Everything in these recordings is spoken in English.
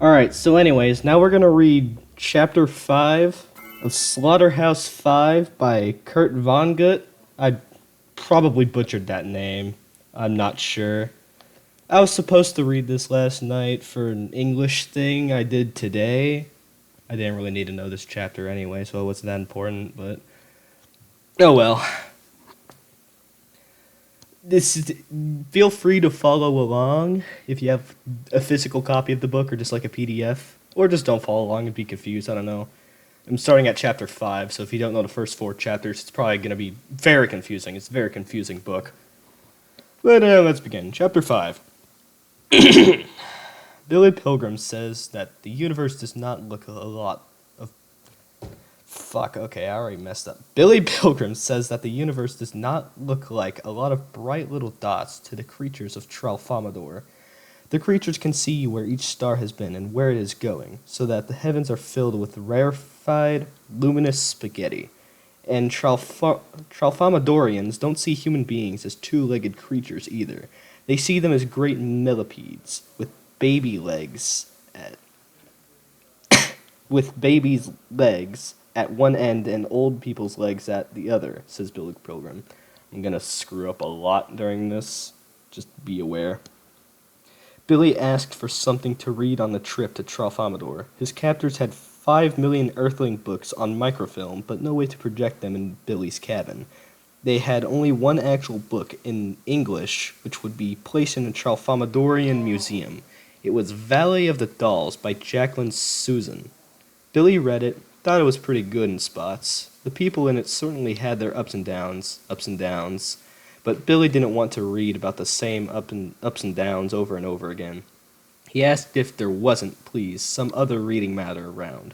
Alright, so anyways, now we're gonna read Chapter 5 of Slaughterhouse 5 by Kurt Vonnegut. I probably butchered that name. I'm not sure. I was supposed to read this last night for an English thing I did today. I didn't really need to know this chapter anyway, so it wasn't that important, but... Oh well. Feel free to follow along if you have a physical copy of the book or just like a PDF, or just don't follow along and be confused. I don't know. I'm starting at chapter 5, so if you don't know the first 4 chapters, it's probably going to be very confusing. It's a very confusing book. But let's begin. Chapter 5. Billy Pilgrim says that the universe does not look a lot of... Fuck, okay, I already messed up. Billy Pilgrim says that the universe does not look like a lot of bright little dots to the creatures of Tralfamador. The creatures can see where each star has been and where it is going, so that the heavens are filled with rarefied, luminous spaghetti. And Tralfamadorians don't see human beings as two-legged creatures either. They see them as great millipedes with baby legs with babies' legs at one end and old people's legs at the other, says Billy Pilgrim. I'm gonna screw up a lot during this. Just be aware. Billy asked for something to read on the trip to Tralfamador. His captors had 5 million Earthling books on microfilm, but no way to project them in Billy's cabin. They had only one actual book in English, which would be placed in a Tralfamadorian museum. It was Valley of the Dolls by Jacqueline Susan. Billy read it, thought it was pretty good in spots. The people in it certainly had their ups and downs, but Billy didn't want to read about the same ups and downs over and over again. He asked if there wasn't, please, some other reading matter around.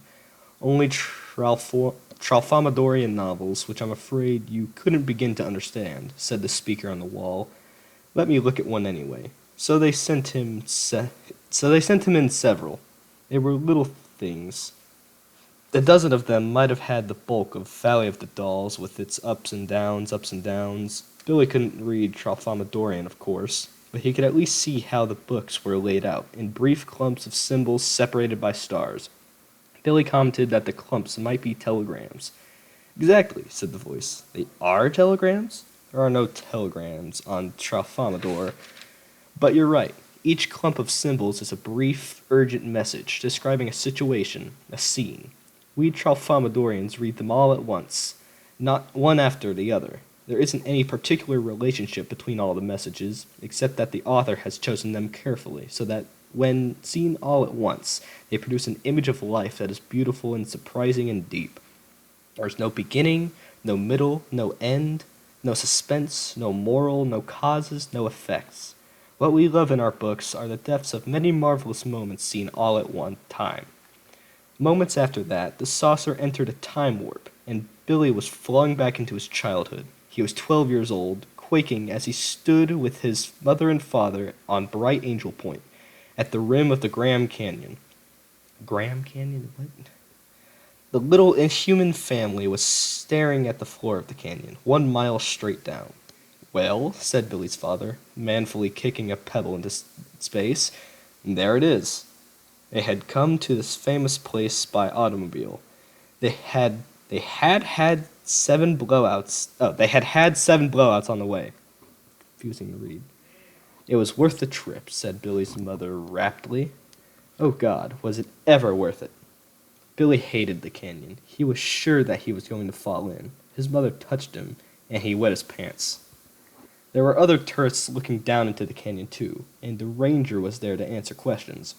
Only Tralfamadorian novels, which I'm afraid you couldn't begin to understand, said the speaker on the wall. Let me look at one anyway. So they sent him in several. They were little things. A dozen of them might have had the bulk of Valley of the Dolls with its ups and downs. Billy couldn't read Tralfamadorian, of course, but he could at least see how the books were laid out, in brief clumps of symbols separated by stars. Billy commented that the clumps might be telegrams. Exactly, said the voice. They are telegrams? There are no telegrams on Tralfamador. But you're right. Each clump of symbols is a brief, urgent message describing a situation, a scene. We Tralfamadorians read them all at once, not one after the other. There isn't any particular relationship between all the messages, except that the author has chosen them carefully, so that when seen all at once, they produce an image of life that is beautiful and surprising and deep. There's no beginning, no middle, no end, no suspense, no moral, no causes, no effects. What we love in our books are the depths of many marvelous moments seen all at one time. Moments after that, the saucer entered a time warp, and Billy was flung back into his childhood. He was 12 years old, quaking as he stood with his mother and father on Bright Angel Point, at the rim of the Graham Canyon. Graham Canyon? What? The little inhuman family was staring at the floor of the canyon, 1 mile straight down. Well, said Billy's father, manfully kicking a pebble into space, there it is. They had come to this famous place by automobile. They had had 7 blowouts. Oh, they had had 7 blowouts on the way. Confusing to read. It was worth the trip, said Billy's mother raptly. Oh God, was it ever worth it? Billy hated the canyon. He was sure that he was going to fall in. His mother touched him, and he wet his pants. There were other tourists looking down into the canyon too, and the ranger was there to answer questions.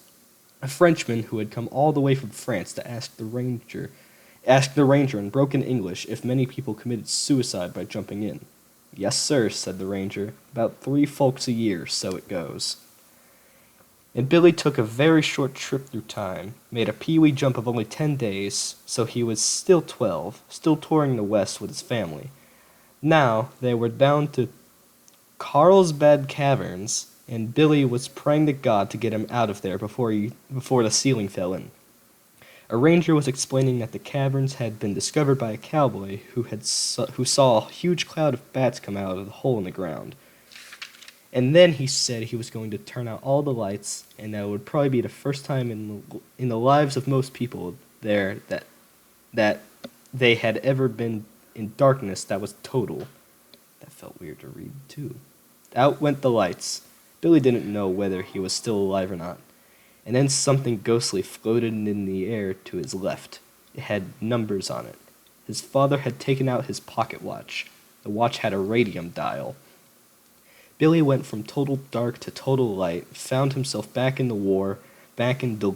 A Frenchman who had come all the way from France to ask the ranger in broken English if many people committed suicide by jumping in. Yes, sir, said the ranger. About 3 folks a year, so it goes. And Billy took a very short trip through time, made a pee-wee jump of only 10 days, so he was still 12, still touring the West with his family. Now they were down to Carlsbad Caverns, and Billy was praying to God to get him out of there before the ceiling fell in. A ranger was explaining that the caverns had been discovered by a cowboy who saw a huge cloud of bats come out of the hole in the ground. And then he said he was going to turn out all the lights, and that it would probably be the first time in the lives of most people there that they had ever been in darkness that was total. That felt weird to read, too. Out went the lights. Billy didn't know whether he was still alive or not. And then something ghostly floated in the air to his left. It had numbers on it. His father had taken out his pocket watch. The watch had a radium dial. Billy went from total dark to total light, found himself back in the war, back in the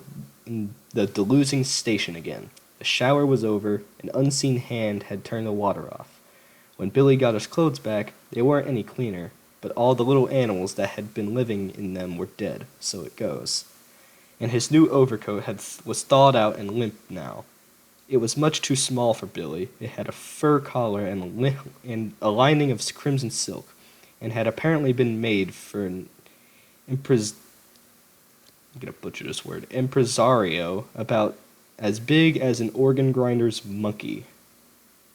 Deluzing station again. The shower was over, an unseen hand had turned the water off. When Billy got his clothes back, they weren't any cleaner, but all the little animals that had been living in them were dead, so it goes. And his new overcoat was thawed out and limp now. It was much too small for Billy. It had a fur collar and a lining of crimson silk, and had apparently been made for an I'm gonna butcher this word, impresario about as big as an organ grinder's monkey.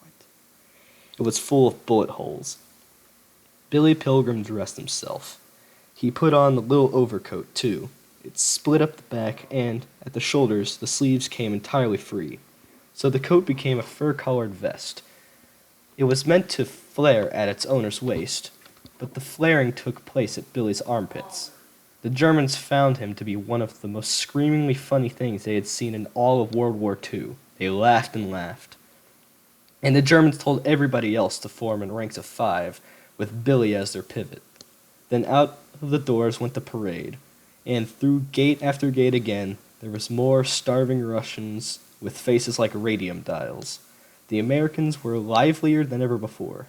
What? It was full of bullet holes. Billy Pilgrim dressed himself. He put on the little overcoat, too. It split up the back, and, at the shoulders, the sleeves came entirely free. So the coat became a fur-collared vest. It was meant to flare at its owner's waist, but the flaring took place at Billy's armpits. The Germans found him to be one of the most screamingly funny things they had seen in all of World War II. They laughed and laughed. And the Germans told everybody else to form in ranks of 5, with Billy as their pivot. Then out of the doors went the parade, and through gate after gate again, there was more starving Russians with faces like radium dials. The Americans were livelier than ever before.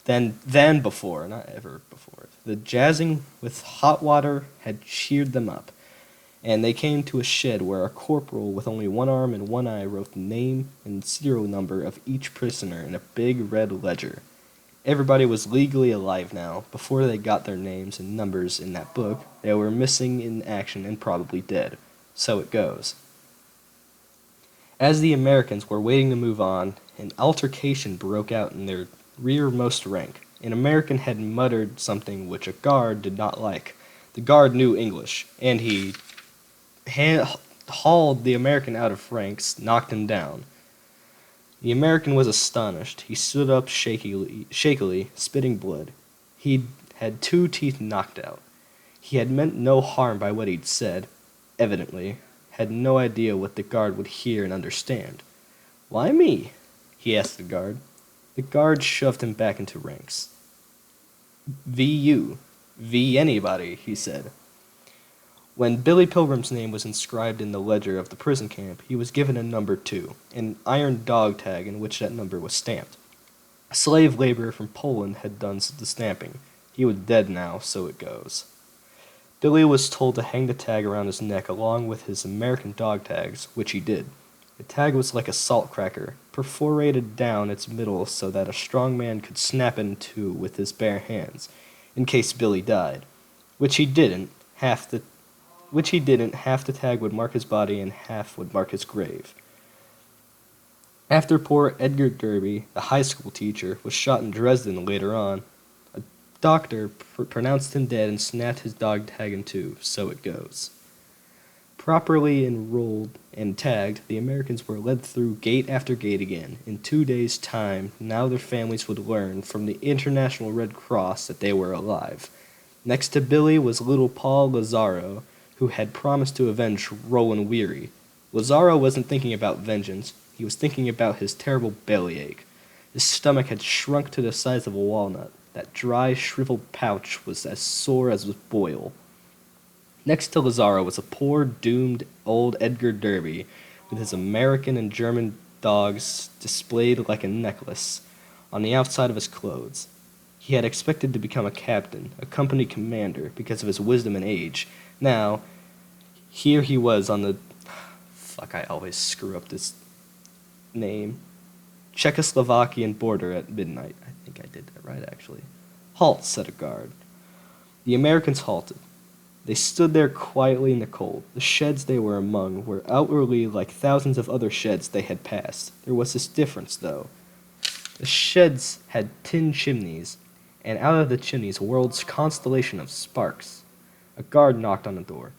Than before, not ever before. The jazzing with hot water had cheered them up, and they came to a shed where a corporal with only one arm and one eye wrote the name and serial number of each prisoner in a big red ledger. Everybody was legally alive now. Before they got their names and numbers in that book, they were missing in action and probably dead. So it goes. As the Americans were waiting to move on, an altercation broke out in their rearmost rank. An American had muttered something which a guard did not like. The guard knew English, and he hauled the American out of ranks, knocked him down. The American was astonished. He stood up shakily, spitting blood. He'd had 2 teeth knocked out. He had meant no harm by what he'd said, evidently, had no idea what the guard would hear and understand. "Why me?" he asked the guard. The guard shoved him back into ranks. "V you. V anybody," he said. When Billy Pilgrim's name was inscribed in the ledger of the prison camp, he was given a number 2, an iron dog tag in which that number was stamped. A slave laborer from Poland had done the stamping. He was dead now, so it goes. Billy was told to hang the tag around his neck along with his American dog tags, which he did. The tag was like a salt cracker, perforated down its middle so that a strong man could snap it in two with his bare hands, in case Billy died. Which he didn't. Half the tag would mark his body and half would mark his grave. After poor Edgar Derby, the high school teacher, was shot in Dresden later on, a doctor pronounced him dead and snapped his dog tag in two, so it goes. Properly enrolled and tagged, the Americans were led through gate after gate again. In 2 days' time, now their families would learn from the International Red Cross that they were alive. Next to Billy was little Paul Lazaro, who had promised to avenge Roland Weary. Lazaro wasn't thinking about vengeance. He was thinking about his terrible bellyache. His stomach had shrunk to the size of a walnut. That dry, shriveled pouch was as sore as with boil. Next to Lazaro was a poor, doomed old Edgar Derby, with his American and German dogs displayed like a necklace on the outside of his clothes. He had expected to become a captain, a company commander, because of his wisdom and age. Now, here he was on the... I always screw up this name. Czechoslovakian border at midnight. I think I did that right, actually. "Halt," said a guard. The Americans halted. They stood there quietly in the cold. The sheds they were among were outwardly like thousands of other sheds they had passed. There was this difference, though. The sheds had tin chimneys, and out of the chimneys whirled a constellation of sparks. A guard knocked on the door.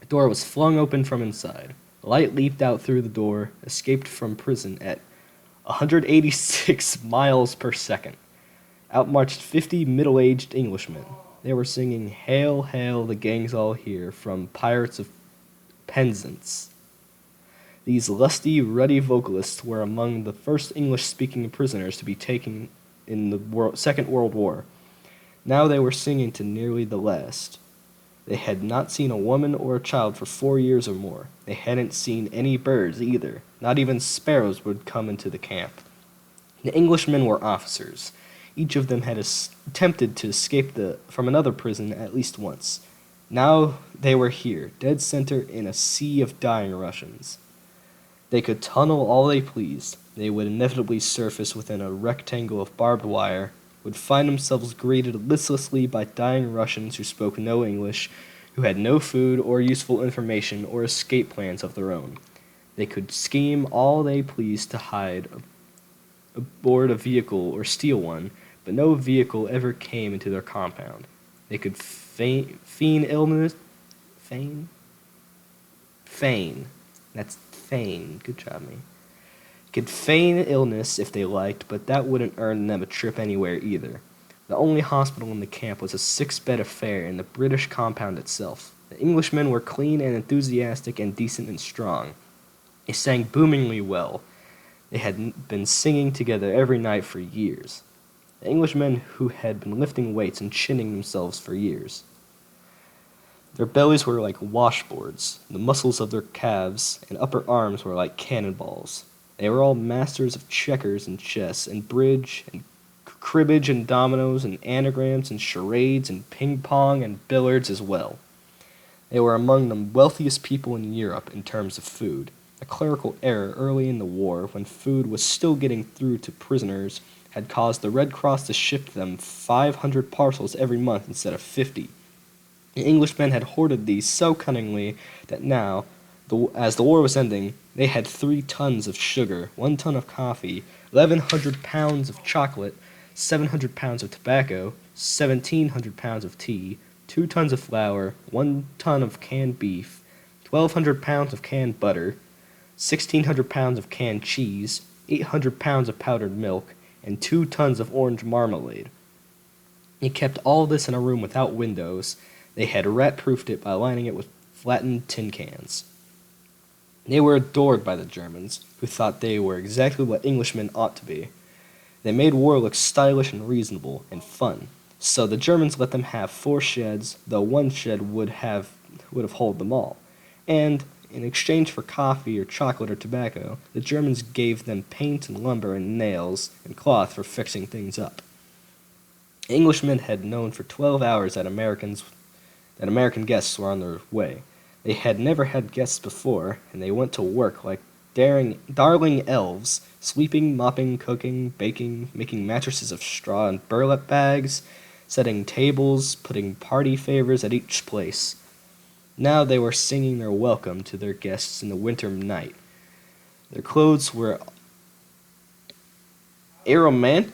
The door was flung open from inside. Light leaped out through the door, escaped from prison at 186 miles per second. Out marched 50 middle-aged Englishmen. They were singing "Hail, Hail, the Gang's All Here" from Pirates of Penzance. These lusty, ruddy vocalists were among the first English-speaking prisoners to be taken in the Second World War. Now they were singing to nearly the last. They had not seen a woman or a child for 4 years or more. They hadn't seen any birds either. Not even sparrows would come into the camp. The Englishmen were officers. Each of them had attempted to escape from another prison at least once. Now they were here, dead center in a sea of dying Russians. They could tunnel all they pleased. They would inevitably surface within a rectangle of barbed wire, would find themselves greeted listlessly by dying Russians who spoke no English, who had no food or useful information or escape plans of their own. They could scheme all they pleased to hide aboard a vehicle or steal one, but no vehicle ever came into their compound. They could feign illness. That's feign. Good job, me. Could feign illness if they liked, but that wouldn't earn them a trip anywhere either. The only hospital in the camp was a 6-bed affair in the British compound itself. The Englishmen were clean and enthusiastic and decent and strong. They sang boomingly well. They had been singing together every night for years. The Englishmen who had been lifting weights and chinning themselves for years. Their bellies were like washboards. The muscles of their calves and upper arms were like cannonballs. They were all masters of checkers and chess and bridge and cribbage and dominoes and anagrams and charades and ping-pong and billiards as well. They were among the wealthiest people in Europe in terms of food. A clerical error early in the war, when food was still getting through to prisoners, had caused the Red Cross to ship them 500 parcels every month instead of 50. The Englishmen had hoarded these so cunningly that now, as the war was ending, they had 3 tons of sugar, 1 ton of coffee, 1,100 pounds of chocolate, 700 pounds of tobacco, 1,700 pounds of tea, 2 tons of flour, 1 ton of canned beef, 1,200 pounds of canned butter, 1,600 pounds of canned cheese, 800 pounds of powdered milk, and 2 tons of orange marmalade. They kept all this in a room without windows. They had rat-proofed it by lining it with flattened tin cans. They were adored by the Germans, who thought they were exactly what Englishmen ought to be. They made war look stylish and reasonable and fun, so the Germans let them have 4 sheds, though 1 shed would have held them all. And, in exchange for coffee or chocolate or tobacco, the Germans gave them paint and lumber and nails and cloth for fixing things up. Englishmen had known for 12 hours that American guests were on their way. They had never had guests before, and they went to work like darling elves, sweeping, mopping, cooking, baking, making mattresses of straw and burlap bags, setting tables, putting party favors at each place. Now they were singing their welcome to their guests in the winter night. Their clothes were aromatic.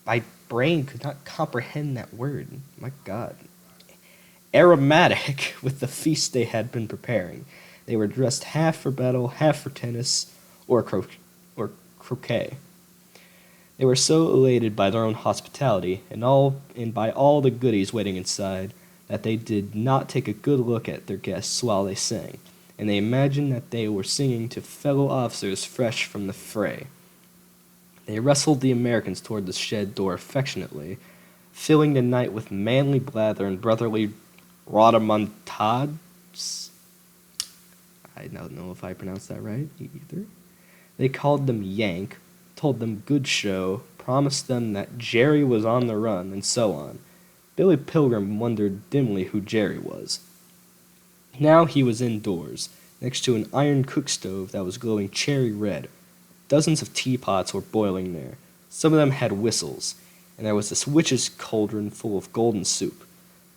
My brain could not comprehend that word. My God. Aromatic with the feast they had been preparing. They were dressed half for battle, half for tennis, or croquet. They were so elated by their own hospitality and by all the goodies waiting inside that they did not take a good look at their guests while they sang, and they imagined that they were singing to fellow officers fresh from the fray. They wrestled the Americans toward the shed door affectionately, filling the night with manly blather and brotherly rhodomontades. I don't know if I pronounced that right either. They called them Yank, told them good show, promised them that Jerry was on the run, and so on. Billy Pilgrim wondered dimly who Jerry was. Now he was indoors, next to an iron cook stove that was glowing cherry red. Dozens of teapots were boiling there. Some of them had whistles, and there was this witch's cauldron full of golden soup.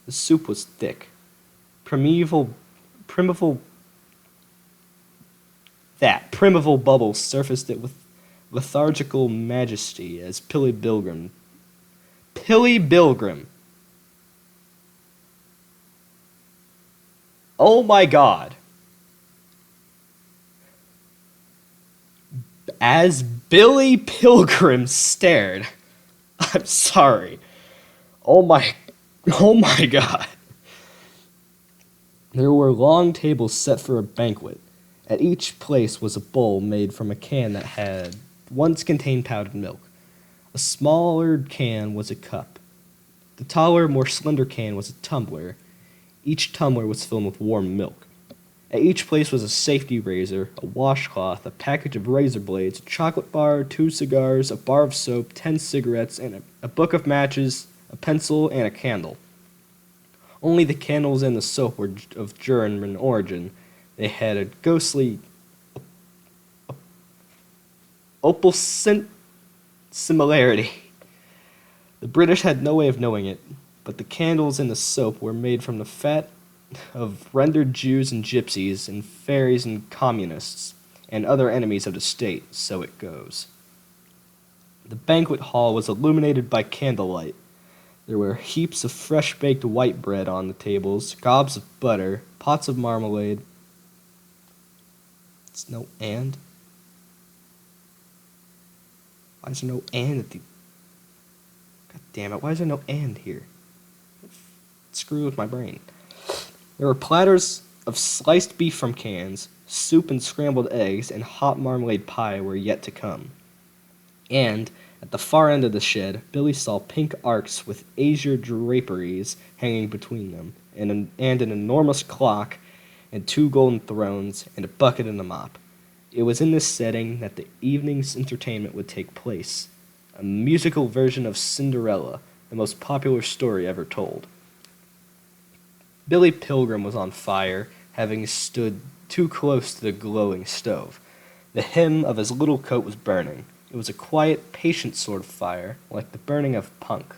The soup was thick. Primeval bubbles surfaced it with lethargical majesty as Pilly Pilgrim. Pilly Pilgrim! Oh my god! As Billy Pilgrim stared. I'm sorry. Oh my god. There were long tables set for a banquet. At each place was a bowl made from a can that had once contained powdered milk. A smaller can was a cup. The taller, more slender can was a tumbler. Each tumbler was filled with warm milk. At each place was a safety razor, a washcloth, a package of razor blades, a chocolate bar, 2 cigars, a bar of soap, 10 cigarettes, and a book of matches, a pencil, and a candle. Only the candles and the soap were of German origin. They had a ghostly opalescent similarity. The British had no way of knowing it, but the candles and the soap were made from the fat of rendered Jews and gypsies and fairies and communists and other enemies of the state, so it goes. The banquet hall was illuminated by candlelight. There were heaps of fresh-baked white bread on the tables, gobs of butter, pots of marmalade. It's no and? Why is there no and at the... God damn it, why is there no and here? Screw with my brain. There were platters of sliced beef from cans, soup and scrambled eggs, and hot marmalade pie were yet to come. And, at the far end of the shed, Billy saw pink arcs with azure draperies hanging between them, and an enormous clock, and 2 golden thrones, and a bucket and a mop. It was in this setting that the evening's entertainment would take place, a musical version of Cinderella, the most popular story ever told. Billy Pilgrim was on fire, having stood too close to the glowing stove. The hem of his little coat was burning. It was a quiet, patient sort of fire, like the burning of punk.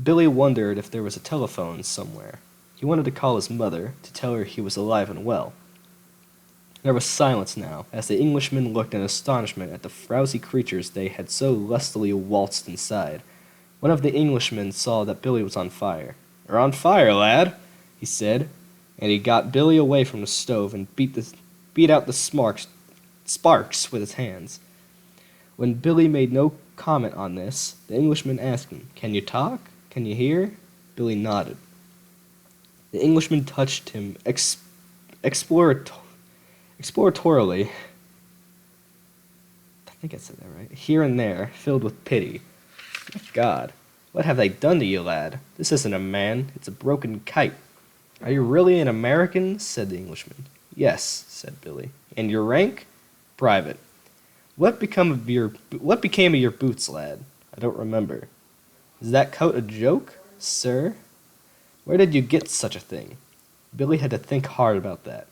Billy wondered if there was a telephone somewhere. He wanted to call his mother, to tell her he was alive and well. There was silence now, as the Englishmen looked in astonishment at the frowsy creatures they had so lustily waltzed inside. One of the Englishmen saw that Billy was on fire. "You're on fire, lad," he said, and he got Billy away from the stove and beat out the sparks with his hands. When Billy made no comment on this, the Englishman asked him, "Can you talk? Can you hear?" Billy nodded. The Englishman touched him exploratorily. I think I said that right. Here and there, filled with pity. My God, what have they done to you, lad? This isn't a man, it's a broken kite. "Are you really an American?" said the Englishman. "Yes," said Billy. "And your rank?" "Private." What became of your boots, lad?" "I don't remember." "Is that coat a joke, sir? Where did you get such a thing?" Billy had to think hard about that.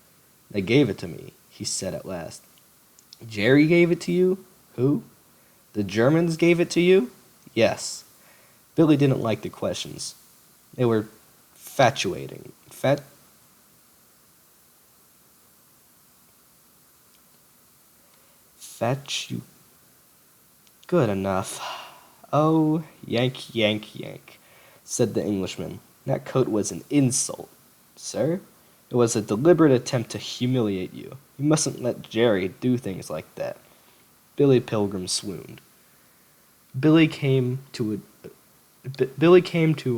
"They gave it to me," he said at last. "Jerry gave it to you? Who? The Germans gave it to you?" "Yes." Billy didn't like the questions. They were fatuating. Good enough. "Oh, yank, yank, yank," said the Englishman. "That coat was an insult, sir. It was a deliberate attempt to humiliate you. You mustn't let Jerry do things like that." Billy Pilgrim swooned. Billy came to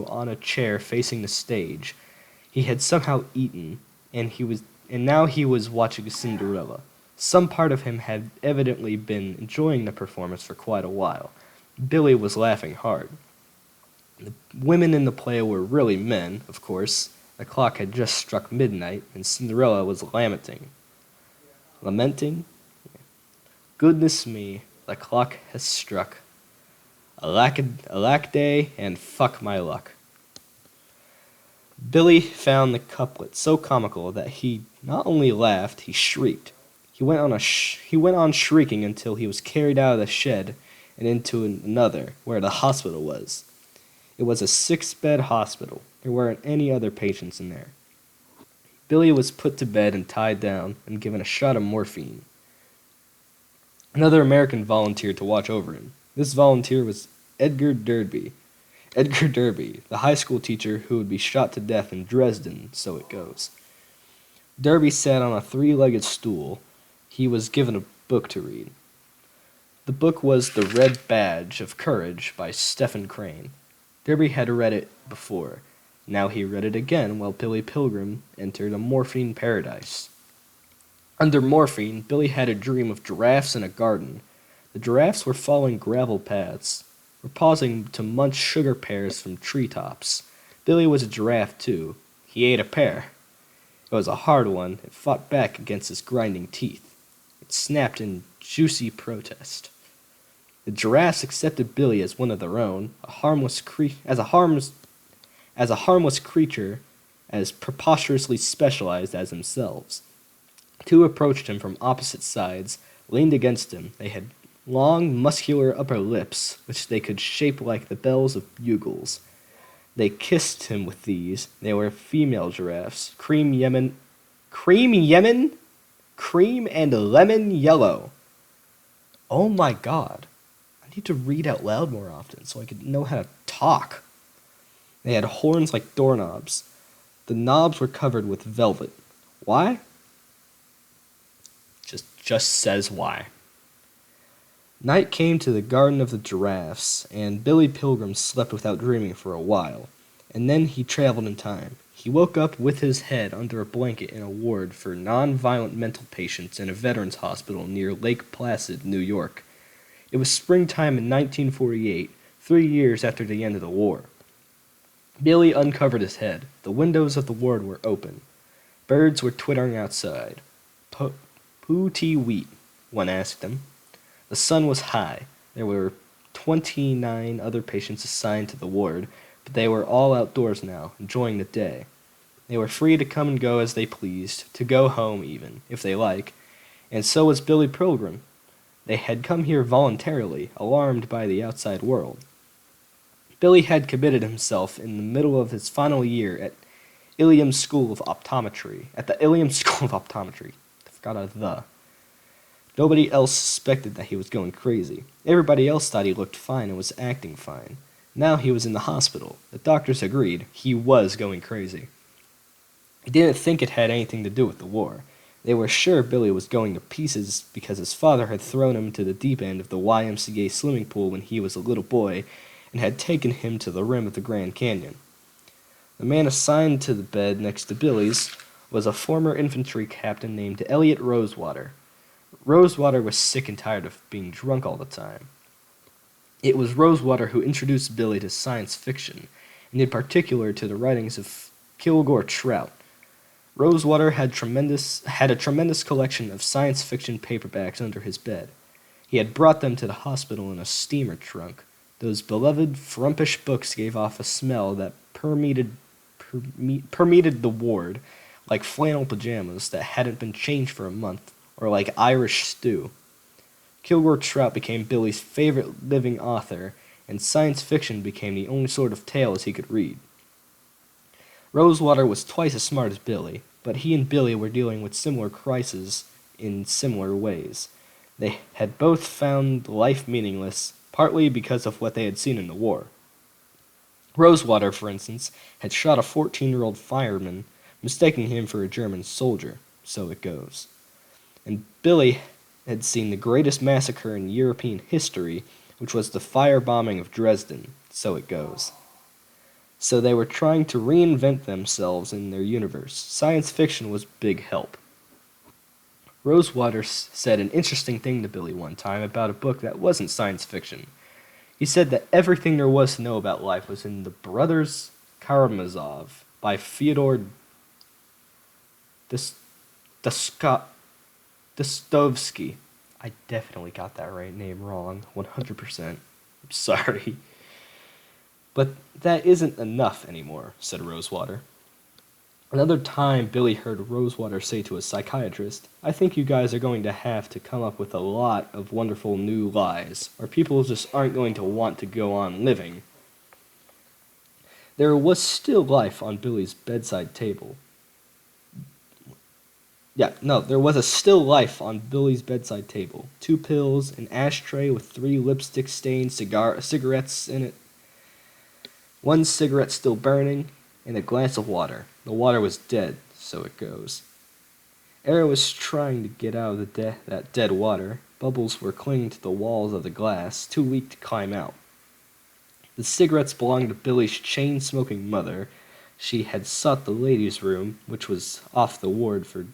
on a chair facing the stage. He had somehow eaten, and now he was watching Cinderella. Some part of him had evidently been enjoying the performance for quite a while. Billy was laughing hard. The women in the play were really men, of course. The clock had just struck midnight, and Cinderella was lamenting. Lamenting? "Goodness me, the clock has struck. Alack day, and fuck my luck." Billy found the couplet so comical that he not only laughed, he shrieked. He went on shrieking until he was carried out of the shed and into another, where the hospital was. It was a 6-bed hospital. There weren't any other patients in there. Billy was put to bed and tied down and given a shot of morphine. Another American volunteered to watch over him. This volunteer was Edgar Derby. Edgar Derby, the high school teacher who would be shot to death in Dresden, so it goes. Derby sat on a three-legged stool. He was given a book to read. The book was The Red Badge of Courage by Stephen Crane. Derby had read it before. Now he read it again while Billy Pilgrim entered a morphine paradise. Under morphine, Billy had a dream of giraffes in a garden. The giraffes were following gravel paths, were pausing to munch sugar pears from treetops. Billy was a giraffe too. He ate a pear. It was a hard one. It fought back against his grinding teeth. It snapped in juicy protest. The giraffes accepted Billy as one of their own, a harmless creature as preposterously specialized as themselves. Two approached him from opposite sides, leaned against him. They had long, muscular upper lips, which they could shape like the bells of bugles. They kissed him with these. They were female giraffes, cream and lemon yellow. Oh my God. I need to read out loud more often so I could know how to talk. They had horns like doorknobs. The knobs were covered with velvet. Why? Just says why. Night came to the Garden of the Giraffes, and Billy Pilgrim slept without dreaming for a while, and then he traveled in time. He woke up with his head under a blanket in a ward for non-violent mental patients in a veterans hospital near Lake Placid, New York. It was springtime in 1948, 3 years after the end of the war. Billy uncovered his head. The windows of the ward were open. Birds were twittering outside. Pooty wheat, one asked him. The sun was high. There were 29 other patients assigned to the ward, but they were all outdoors now, enjoying the day. They were free to come and go as they pleased, to go home even, if they like, and so was Billy Pilgrim. They had come here voluntarily, alarmed by the outside world. Billy had committed himself in the middle of his final year at Ilium School of Optometry. I forgot the. Nobody else suspected that he was going crazy. Everybody else thought he looked fine and was acting fine. Now he was in the hospital. The doctors agreed he was going crazy. He didn't think it had anything to do with the war. They were sure Billy was going to pieces because his father had thrown him to the deep end of the YMCA swimming pool when he was a little boy and had taken him to the rim of the Grand Canyon. The man assigned to the bed next to Billy's was a former infantry captain named Elliot Rosewater. Rosewater was sick and tired of being drunk all the time. It was Rosewater who introduced Billy to science fiction, and in particular to the writings of Kilgore Trout. Rosewater had a tremendous collection of science fiction paperbacks under his bed. He had brought them to the hospital in a steamer trunk. Those beloved, frumpish books gave off a smell that permeated the ward, like flannel pajamas that hadn't been changed for a month, or like Irish stew. Kilgore Trout became Billy's favorite living author, and science fiction became the only sort of tales he could read. Rosewater was twice as smart as Billy, but he and Billy were dealing with similar crises in similar ways. They had both found life meaningless, partly because of what they had seen in the war. Rosewater, for instance, had shot a 14-year-old fireman, mistaking him for a German soldier, so it goes. And Billy had seen the greatest massacre in European history, which was the firebombing of Dresden, so it goes. So they were trying to reinvent themselves in their universe. Science fiction was big help. Rosewater said an interesting thing to Billy one time about a book that wasn't science fiction. He said that everything there was to know about life was in The Brothers Karamazov by Fyodor Dostoevsky. I definitely got that name wrong, 100%. I'm sorry. But that isn't enough anymore, said Rosewater. Another time, Billy heard Rosewater say to a psychiatrist, I think you guys are going to have to come up with a lot of wonderful new lies, or people just aren't going to want to go on living. There was still life on Billy's bedside table. Yeah, no, there was a still life on Billy's bedside table. 2 pills, an ashtray with 3 lipstick-stained cigarettes in it, 1 cigarette still burning, and a glass of water. The water was dead, so it goes. Era was trying to get out of that dead water. Bubbles were clinging to the walls of the glass, too weak to climb out. The cigarettes belonged to Billy's chain-smoking mother. She had sought the ladies' room, which was off the ward for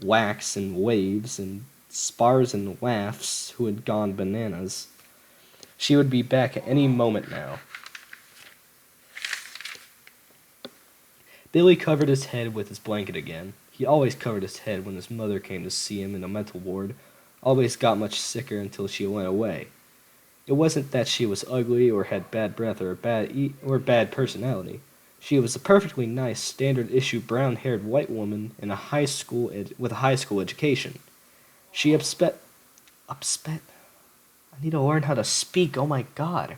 whacks and waves and spars and laughs who had gone bananas. She would be back at any moment now. Billy covered his head with his blanket again. He always covered his head when his mother came to see him in the mental ward, always got much sicker until she went away. It wasn't that she was ugly or had bad breath or bad personality. She was a perfectly nice, standard-issue brown-haired white woman with a high school education. She upset. I need to learn how to speak. Oh my God.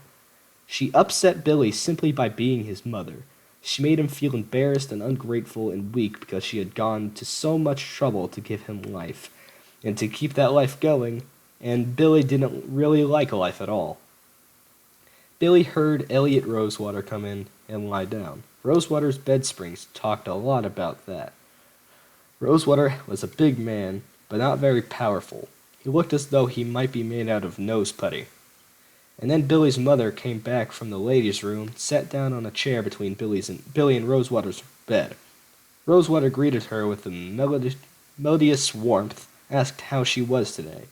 She upset Billy simply by being his mother. She made him feel embarrassed and ungrateful and weak because she had gone to so much trouble to give him life, and to keep that life going, and Billy didn't really like life at all. Billy heard Elliot Rosewater come in and lie down. Rosewater's bed springs talked a lot about that. Rosewater was a big man, but not very powerful. He looked as though he might be made out of nose putty. And then Billy's mother came back from the ladies' room, sat down on a chair between Billy and Rosewater's bed. Rosewater greeted her with a melodious warmth, asked how she was today.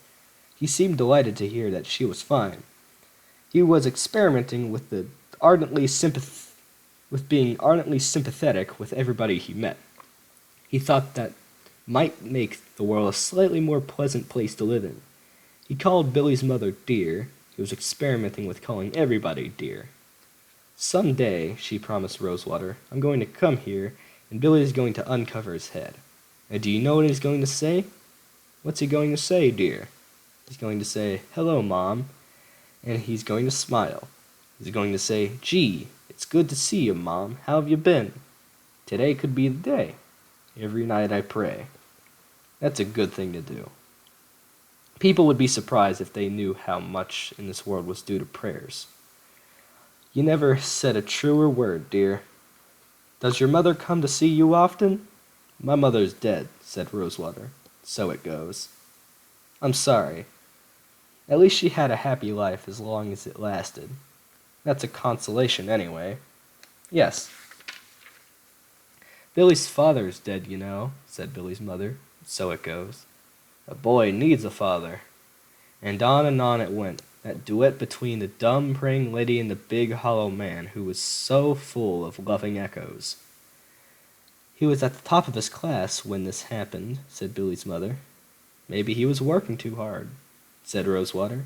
He seemed delighted to hear that she was fine. He was experimenting with being ardently sympathetic with everybody he met. He thought that might make the world a slightly more pleasant place to live in. He called Billy's mother dear. He was experimenting with calling everybody dear. Someday, she promised Rosewater, I'm going to come here, and Billy is going to uncover his head. And do you know what he's going to say? What's he going to say, dear? He's going to say, hello, Mom. And he's going to smile. He's going to say, gee, it's good to see you, Mom. How have you been? Today could be the day. Every night I pray. That's a good thing to do. People would be surprised if they knew how much in this world was due to prayers. You never said a truer word, dear. Does your mother come to see you often? My mother's dead, said Rosewater. So it goes. I'm sorry. At least she had a happy life as long as it lasted. That's a consolation, anyway. Yes. Billy's father's dead, you know, said Billy's mother. So it goes. A boy needs a father. And on it went, that duet between the dumb praying lady and the big hollow man who was so full of loving echoes. He was at the top of his class when this happened, said Billy's mother. Maybe he was working too hard, said Rosewater.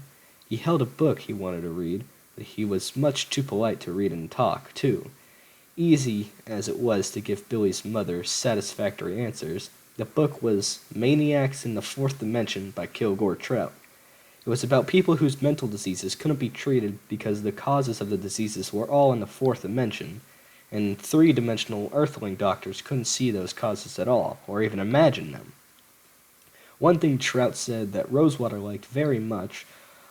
He held a book he wanted to read, but he was much too polite to read and talk, too. Easy as it was to give Billy's mother satisfactory answers, the book was Maniacs in the Fourth Dimension by Kilgore Trout. It was about people whose mental diseases couldn't be treated because the causes of the diseases were all in the fourth dimension, and three-dimensional earthling doctors couldn't see those causes at all, or even imagine them. One thing Trout said that Rosewater liked very much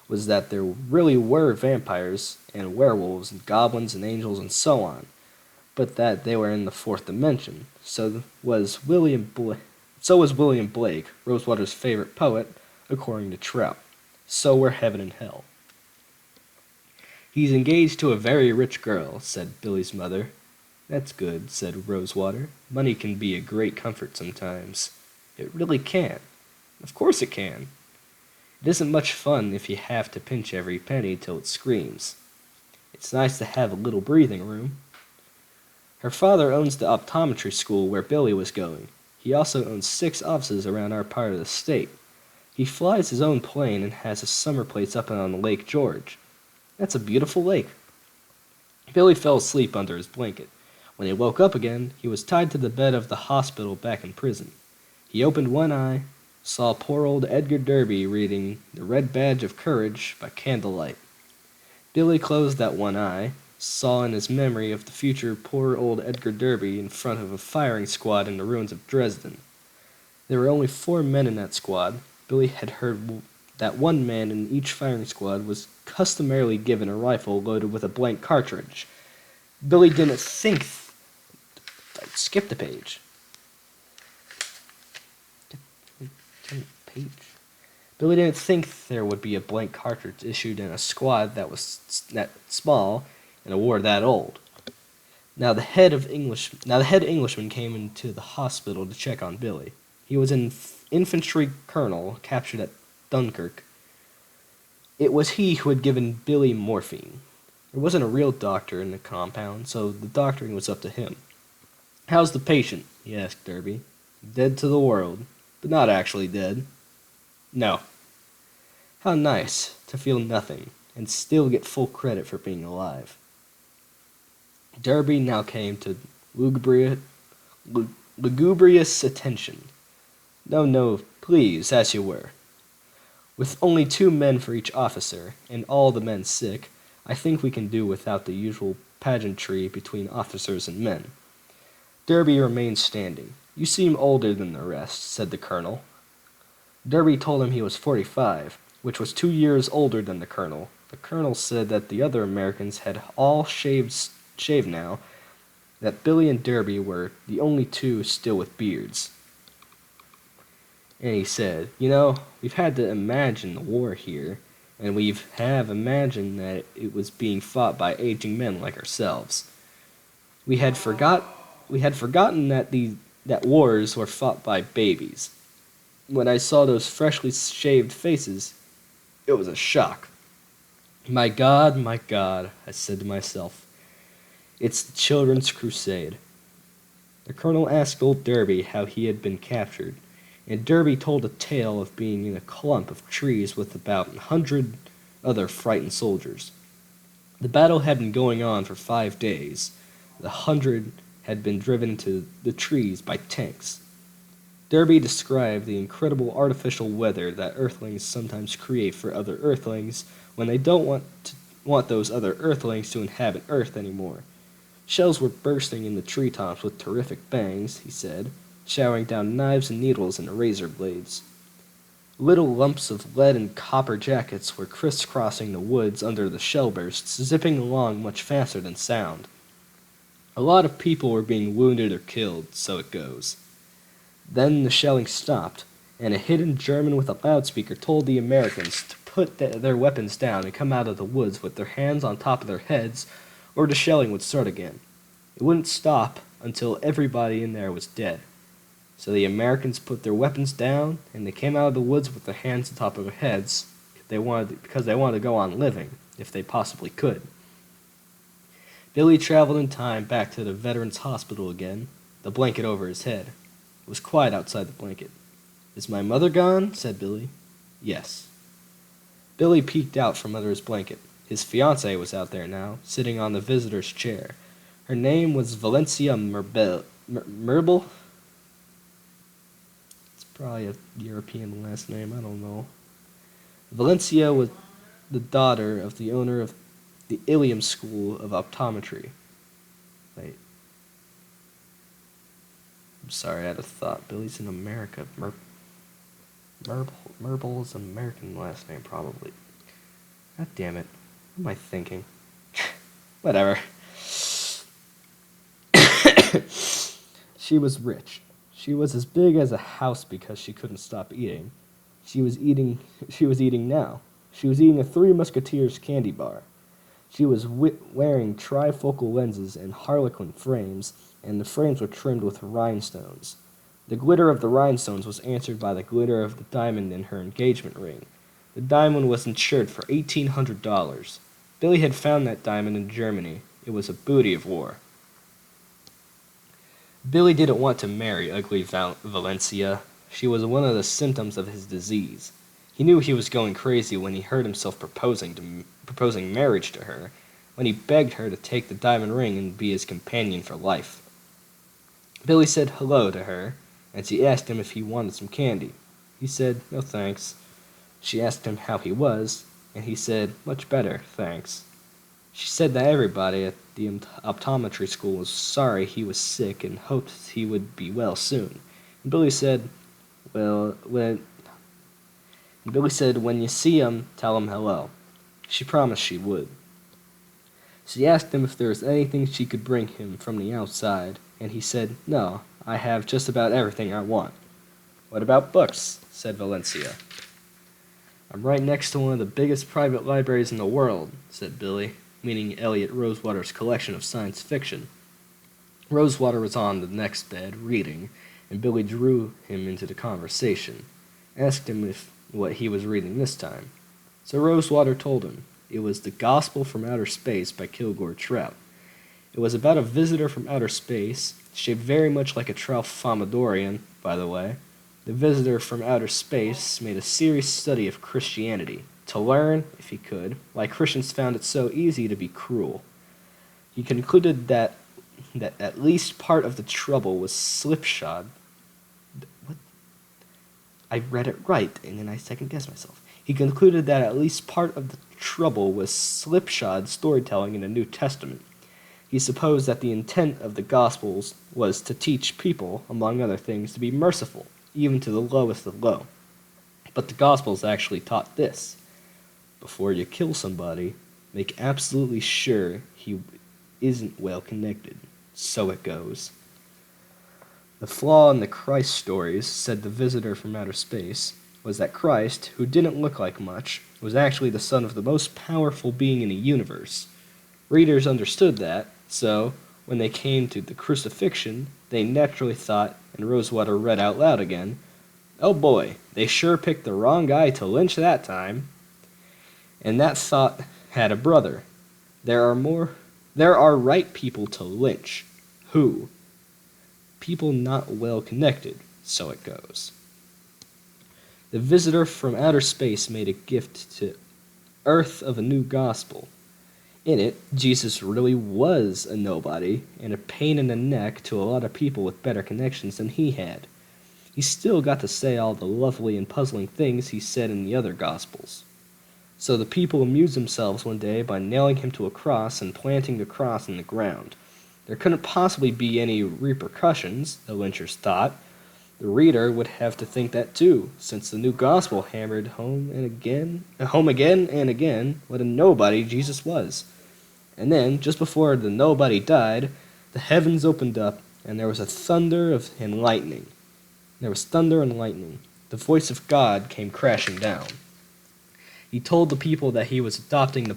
was that there really were vampires and werewolves and goblins and angels and so on, but that they were in the fourth dimension. So was William Blake, Rosewater's favorite poet, according to Trout. So were heaven and hell. He's engaged to a very rich girl, said Billy's mother. That's good, said Rosewater. Money can be a great comfort sometimes. It really can. Of course it can. It isn't much fun if you have to pinch every penny till it screams. It's nice to have a little breathing room. Her father owns the optometry school where Billy was going. He also owns 6 offices around our part of the state. He flies his own plane and has a summer place up on Lake George. That's a beautiful lake. Billy fell asleep under his blanket. When he woke up again, he was tied to the bed of the hospital back in prison. He opened one eye, saw poor old Edgar Derby reading The Red Badge of Courage by candlelight. Billy closed that one eye, saw in his memory of the future poor old Edgar Derby in front of a firing squad in the ruins of Dresden. There were only 4 men in that squad. Billy had heard that one man in each firing squad was customarily given a rifle loaded with a blank cartridge. Billy didn't think... I skipped a page. Billy didn't think there would be a blank cartridge issued in a squad that was that small and a war that old. Now the head Englishman came into the hospital to check on Billy. He was an infantry colonel captured at Dunkirk. It was he who had given Billy morphine. There wasn't a real doctor in the compound, so the doctoring was up to him. "How's the patient?" he asked Derby. "Dead to the world, but not actually dead." "No." How nice to feel nothing and still get full credit for being alive. Derby now came to lugubrious attention. No, please, as you were. With only 2 men for each officer, and all the men sick, I think we can do without the usual pageantry between officers and men. Derby remained standing. "You seem older than the rest," said the colonel. Derby told him he was 45, which was 2 years older than the colonel. The colonel said that the other Americans had all shaved now, that Billy and Derby were the only 2 still with beards. And he said, we've had to imagine the war here, and we have imagined that it was being fought by aging men like ourselves. We had forgotten that wars were fought by babies. When I saw those freshly shaved faces, it was a shock. My God, I said to myself, it's the children's crusade." The colonel asked old Derby how he had been captured, and Derby told a tale of being in a clump of trees with about 100 other frightened soldiers. The battle had been going on for 5 days. The 100 had been driven into the trees by tanks. Derby described the incredible artificial weather that Earthlings sometimes create for other Earthlings when they don't want those other Earthlings to inhabit Earth anymore. Shells were bursting in the treetops with terrific bangs, he said, showering down knives and needles and razor blades. Little lumps of lead and copper jackets were crisscrossing the woods under the shell bursts, zipping along much faster than sound. A lot of people were being wounded or killed, so it goes. Then the shelling stopped, and a hidden German with a loudspeaker told the Americans to put their weapons down and come out of the woods with their hands on top of their heads, or the shelling would start again. It wouldn't stop until everybody in there was dead. So the Americans put their weapons down, and they came out of the woods with their hands on top of their heads because they wanted to go on living, if they possibly could. Billy traveled in time back to the Veterans Hospital again, the blanket over his head. It was quiet outside the blanket. "Is my mother gone?" said Billy. "Yes." Billy peeked out from under his blanket. His fiancée was out there now, sitting on the visitor's chair. Her name was Valencia Merble? It's probably a European last name, I don't know. Valencia was the daughter of the owner of the Ilium School of Optometry. Wait. I'm sorry, I had a thought. Billy's in America. Merble is an American last name, probably. God damn it. What am I thinking? Whatever. She was rich. She was as big as a house because she couldn't stop eating. She was eating now. She was eating a Three Musketeers candy bar. She was wearing trifocal lenses and harlequin frames, and the frames were trimmed with rhinestones. The glitter of the rhinestones was answered by the glitter of the diamond in her engagement ring. The diamond was insured for $1,800. Billy had found that diamond in Germany. It was a booty of war. Billy didn't want to marry ugly Valencia. She was one of the symptoms of his disease. He knew he was going crazy when he heard himself proposing marriage to her, when he begged her to take the diamond ring and be his companion for life. Billy said hello to her, and she asked him if he wanted some candy. He said, "No thanks." She asked him how he was, and he said, "Much better, thanks." She said that everybody at the optometry school was sorry he was sick and hoped he would be well soon. And Billy said, Well, when Billy said, when you see him, tell him hello. She promised she would. She asked him if there was anything she could bring him from the outside, and he said, no, I have just about everything I want. What about books? Said Valencia. I'm right next to one of the biggest private libraries in the world, said Billy, meaning Elliot Rosewater's collection of science fiction. Rosewater was on the next bed, reading, and Billy drew him into the conversation, asked him what he was reading this time. So Rosewater told him. It was The Gospel from Outer Space by Kilgore Trout. It was about a visitor from outer space, shaped very much like a Tralfamadorian, by the way. The visitor from outer space made a serious study of Christianity, to learn, if he could, why Christians found it so easy to be cruel. He concluded that at least part of the trouble was slipshod. What? I read it right, and then I second-guessed myself. He concluded that at least part of the trouble was slipshod storytelling in the New Testament. He supposed that the intent of the Gospels was to teach people, among other things, to be merciful, even to the lowest of low. But the Gospels actually taught this. Before you kill somebody, make absolutely sure he isn't well connected. So it goes. The flaw in the Christ stories, said the visitor from outer space, was that Christ, who didn't look like much, was actually the son of the most powerful being in the universe. Readers understood that, so, when they came to the crucifixion, they naturally thought, and Rosewater read out loud again, oh boy, they sure picked the wrong guy to lynch that time. And that thought had a brother. There are right people to lynch. Who? People not well connected, so it goes. The visitor from outer space made a gift to Earth of a new gospel. In it, Jesus really was a nobody and a pain in the neck to a lot of people with better connections than he had. He still got to say all the lovely and puzzling things he said in the other gospels. So the people amused themselves one day by nailing him to a cross and planting the cross in the ground. There couldn't possibly be any repercussions, the lynchers thought. The reader would have to think that too, since the new gospel hammered home again and again what a nobody Jesus was. And then, just before the nobody died, the heavens opened up, and there was thunder and lightning. The voice of God came crashing down. He told the people that he was adopting the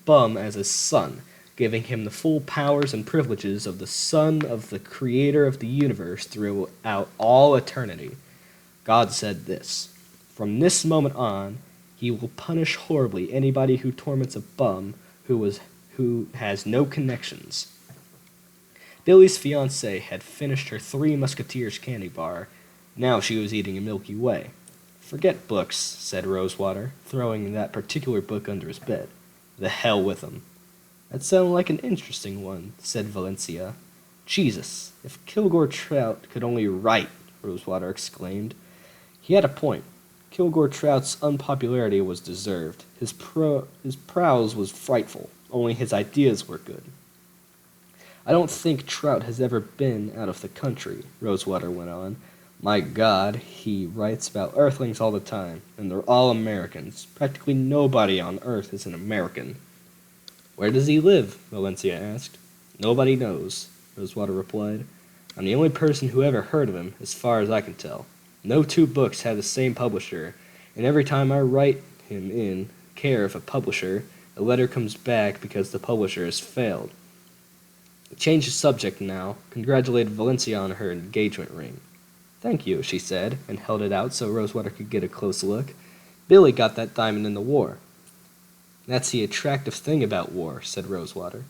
bum as his son, giving him the full powers and privileges of the son of the creator of the universe throughout all eternity. God said this, from this moment on, he will punish horribly anybody who torments a bum who has no connections. Billy's fiancée had finished her Three Musketeers candy bar. Now she was eating a Milky Way. Forget books, said Rosewater, throwing that particular book under his bed. The hell with them. That sounded like an interesting one, said Valencia. Jesus, if Kilgore Trout could only write, Rosewater exclaimed. He had a point. Kilgore Trout's unpopularity was deserved. His prose was frightful, only his ideas were good. I don't think Trout has ever been out of the country, Rosewater went on. My God, he writes about Earthlings all the time, and they're all Americans. Practically nobody on Earth is an American. Where does he live? Valencia asked. Nobody knows, Rosewater replied. I'm the only person who ever heard of him, as far as I can tell. No two books have the same publisher, and every time I write him in care of a publisher, a letter comes back because the publisher has failed. Change the subject now, congratulated Valencia on her engagement ring. Thank you, she said, and held it out so Rosewater could get a close look. Billy got that diamond in the war. That's the attractive thing about war, said Rosewater.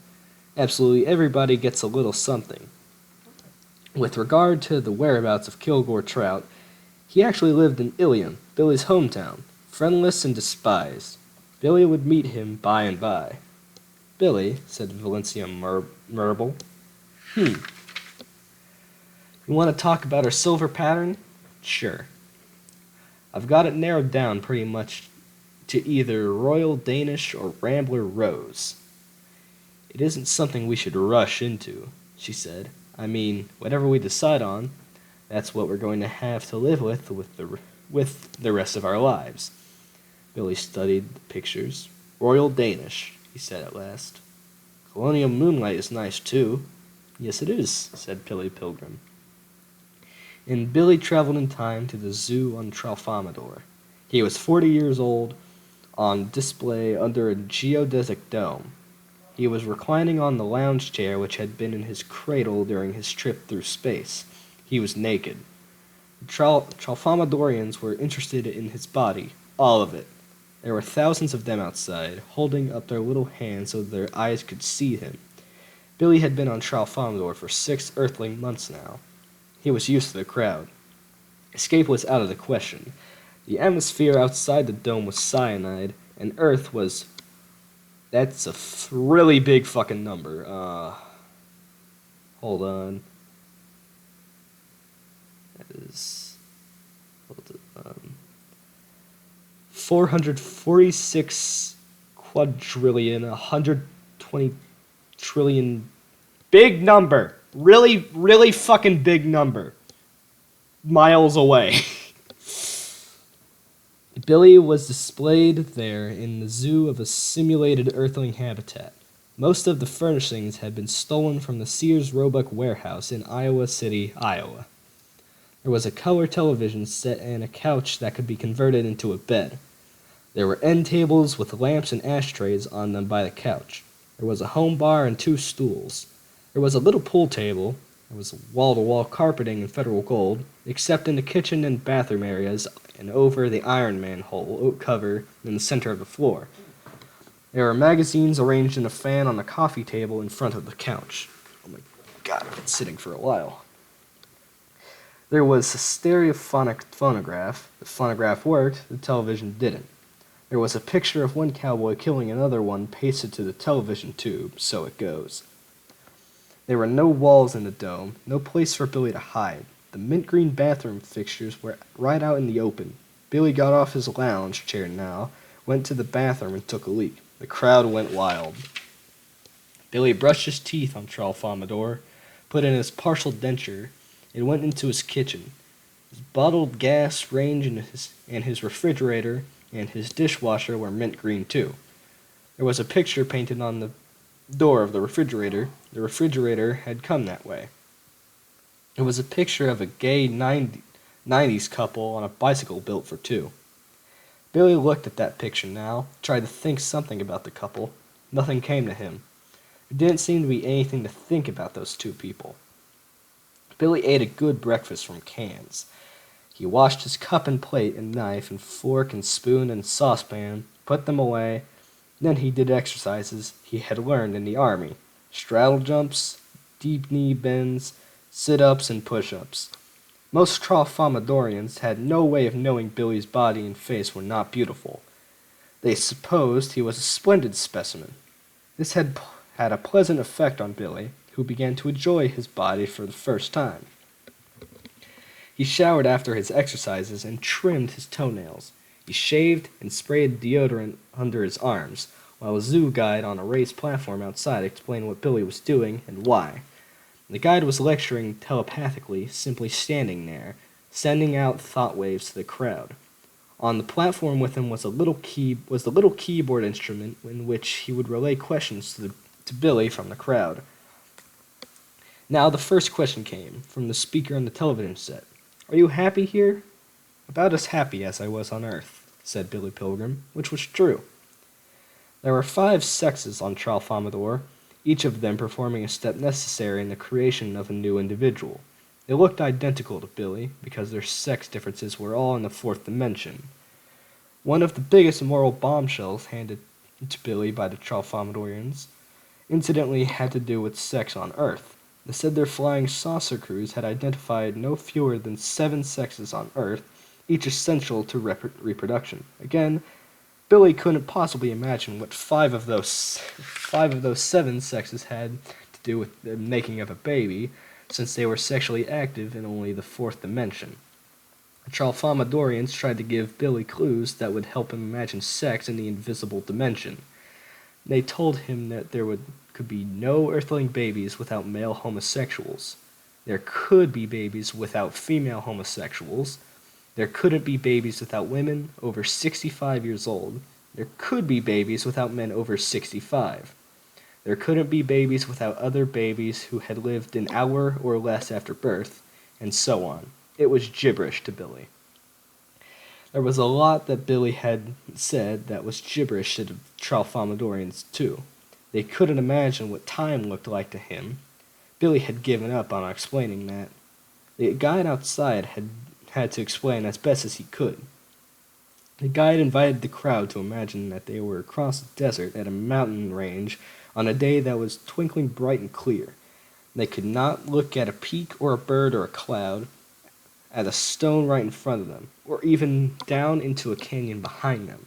Absolutely everybody gets a little something. With regard to the whereabouts of Kilgore Trout, he actually lived in Ilium, Billy's hometown, friendless and despised. Billy would meet him by and by. Billy, said Valencia Merble. You want to talk about our silver pattern? Sure. I've got it narrowed down pretty much to either Royal Danish or Rambler Rose. It isn't something we should rush into, she said. I mean, whatever we decide on, That's what we're going to have to live with the rest of our lives. Billy studied the pictures. Royal Danish, he said at last. Colonial moonlight is nice, too. Yes, it is, said Billy Pilgrim. And Billy traveled in time to the zoo on Tralfamadore. He was 40 years old, on display under a geodesic dome. He was reclining on the lounge chair which had been in his cradle during his trip through space. He was naked. The Tralfamadorians were interested in his body, all of it. There were thousands of them outside, holding up their little hands so their eyes could see him. Billy had been on Tralfamadore for 6 earthling months now. He was used to the crowd. Escape was out of the question. The atmosphere outside the dome was cyanide, and Earth was... That's a really big fucking number. Hold on. That is... 446 quadrillion, 120 trillion. Big number. Really, really fucking big number. Miles away. Billy was displayed there in the zoo of a simulated Earthling habitat. Most of the furnishings had been stolen from the Sears Roebuck warehouse in Iowa City, Iowa. There was a color television set and a couch that could be converted into a bed. There were end tables with lamps and ashtrays on them by the couch. There was a home bar and 2 stools. There was a little pool table. There was wall-to-wall carpeting in federal gold, except in the kitchen and bathroom areas and over the Iron Man hole oak cover in the center of the floor. There were magazines arranged in a fan on the coffee table in front of the couch. Oh my god, I've been sitting for a while. There was a stereophonic phonograph. The phonograph worked, the television didn't. There was a picture of one cowboy killing another one pasted to the television tube, so it goes. There were no walls in the dome, no place for Billy to hide. The mint green bathroom fixtures were right out in the open. Billy got off his lounge chair now, went to the bathroom and took a leak. The crowd went wild. Billy brushed his teeth on Tralfamadore, put in his partial denture, and went into his kitchen. His bottled gas range and his refrigerator and his dishwasher were mint green too. There was a picture painted on the door of the refrigerator. The refrigerator had come that way. It was a picture of a gay 90s couple on a bicycle built for 2. Billy looked at that picture now, tried to think something about the couple. Nothing came to him. There didn't seem to be anything to think about those 2 people. Billy ate a good breakfast from cans. He washed his cup and plate and knife and fork and spoon and saucepan, put them away. Then he did exercises he had learned in the army. Straddle jumps, deep knee bends, sit-ups and push-ups. Most Tralfamadorians had no way of knowing Billy's body and face were not beautiful. They supposed he was a splendid specimen. This had a pleasant effect on Billy, who began to enjoy his body for the first time. He showered after his exercises and trimmed his toenails. He shaved and sprayed deodorant under his arms, while a zoo guide on a raised platform outside explained what Billy was doing and why. The guide was lecturing telepathically, simply standing there, sending out thought waves to the crowd. On the platform with him was the little keyboard instrument in which he would relay questions to Billy from the crowd. Now the first question came, from the speaker on the television set. "Are you happy here?" "About as happy as I was on Earth," said Billy Pilgrim, which was true. There were 5 sexes on Tralfamadore, each of them performing a step necessary in the creation of a new individual. They looked identical to Billy, because their sex differences were all in the 4th dimension. One of the biggest moral bombshells handed to Billy by the Tralfamadorians, incidentally, had to do with sex on Earth. They said their flying saucer crews had identified no fewer than 7 sexes on Earth, each essential to reproduction. Again, Billy couldn't possibly imagine what 5 of those 7 sexes had to do with the making of a baby, since they were sexually active in only the 4th dimension. The Tralfamadorians tried to give Billy clues that would help him imagine sex in the invisible dimension. They told him that there could be no Earthling babies without male homosexuals. There could be babies without female homosexuals. There couldn't be babies without women over 65 years old. There could be babies without men over 65. There couldn't be babies without other babies who had lived an hour or less after birth, and so on. It was gibberish to Billy. There was a lot that Billy had said that was gibberish to the Tralfamadorians, too. They couldn't imagine what time looked like to him. Billy had given up on explaining that. The guide outside had to explain as best as he could. The guide invited the crowd to imagine that they were across the desert at a mountain range on a day that was twinkling bright and clear. They could not look at a peak or a bird or a cloud, at a stone right in front of them, or even down into a canyon behind them.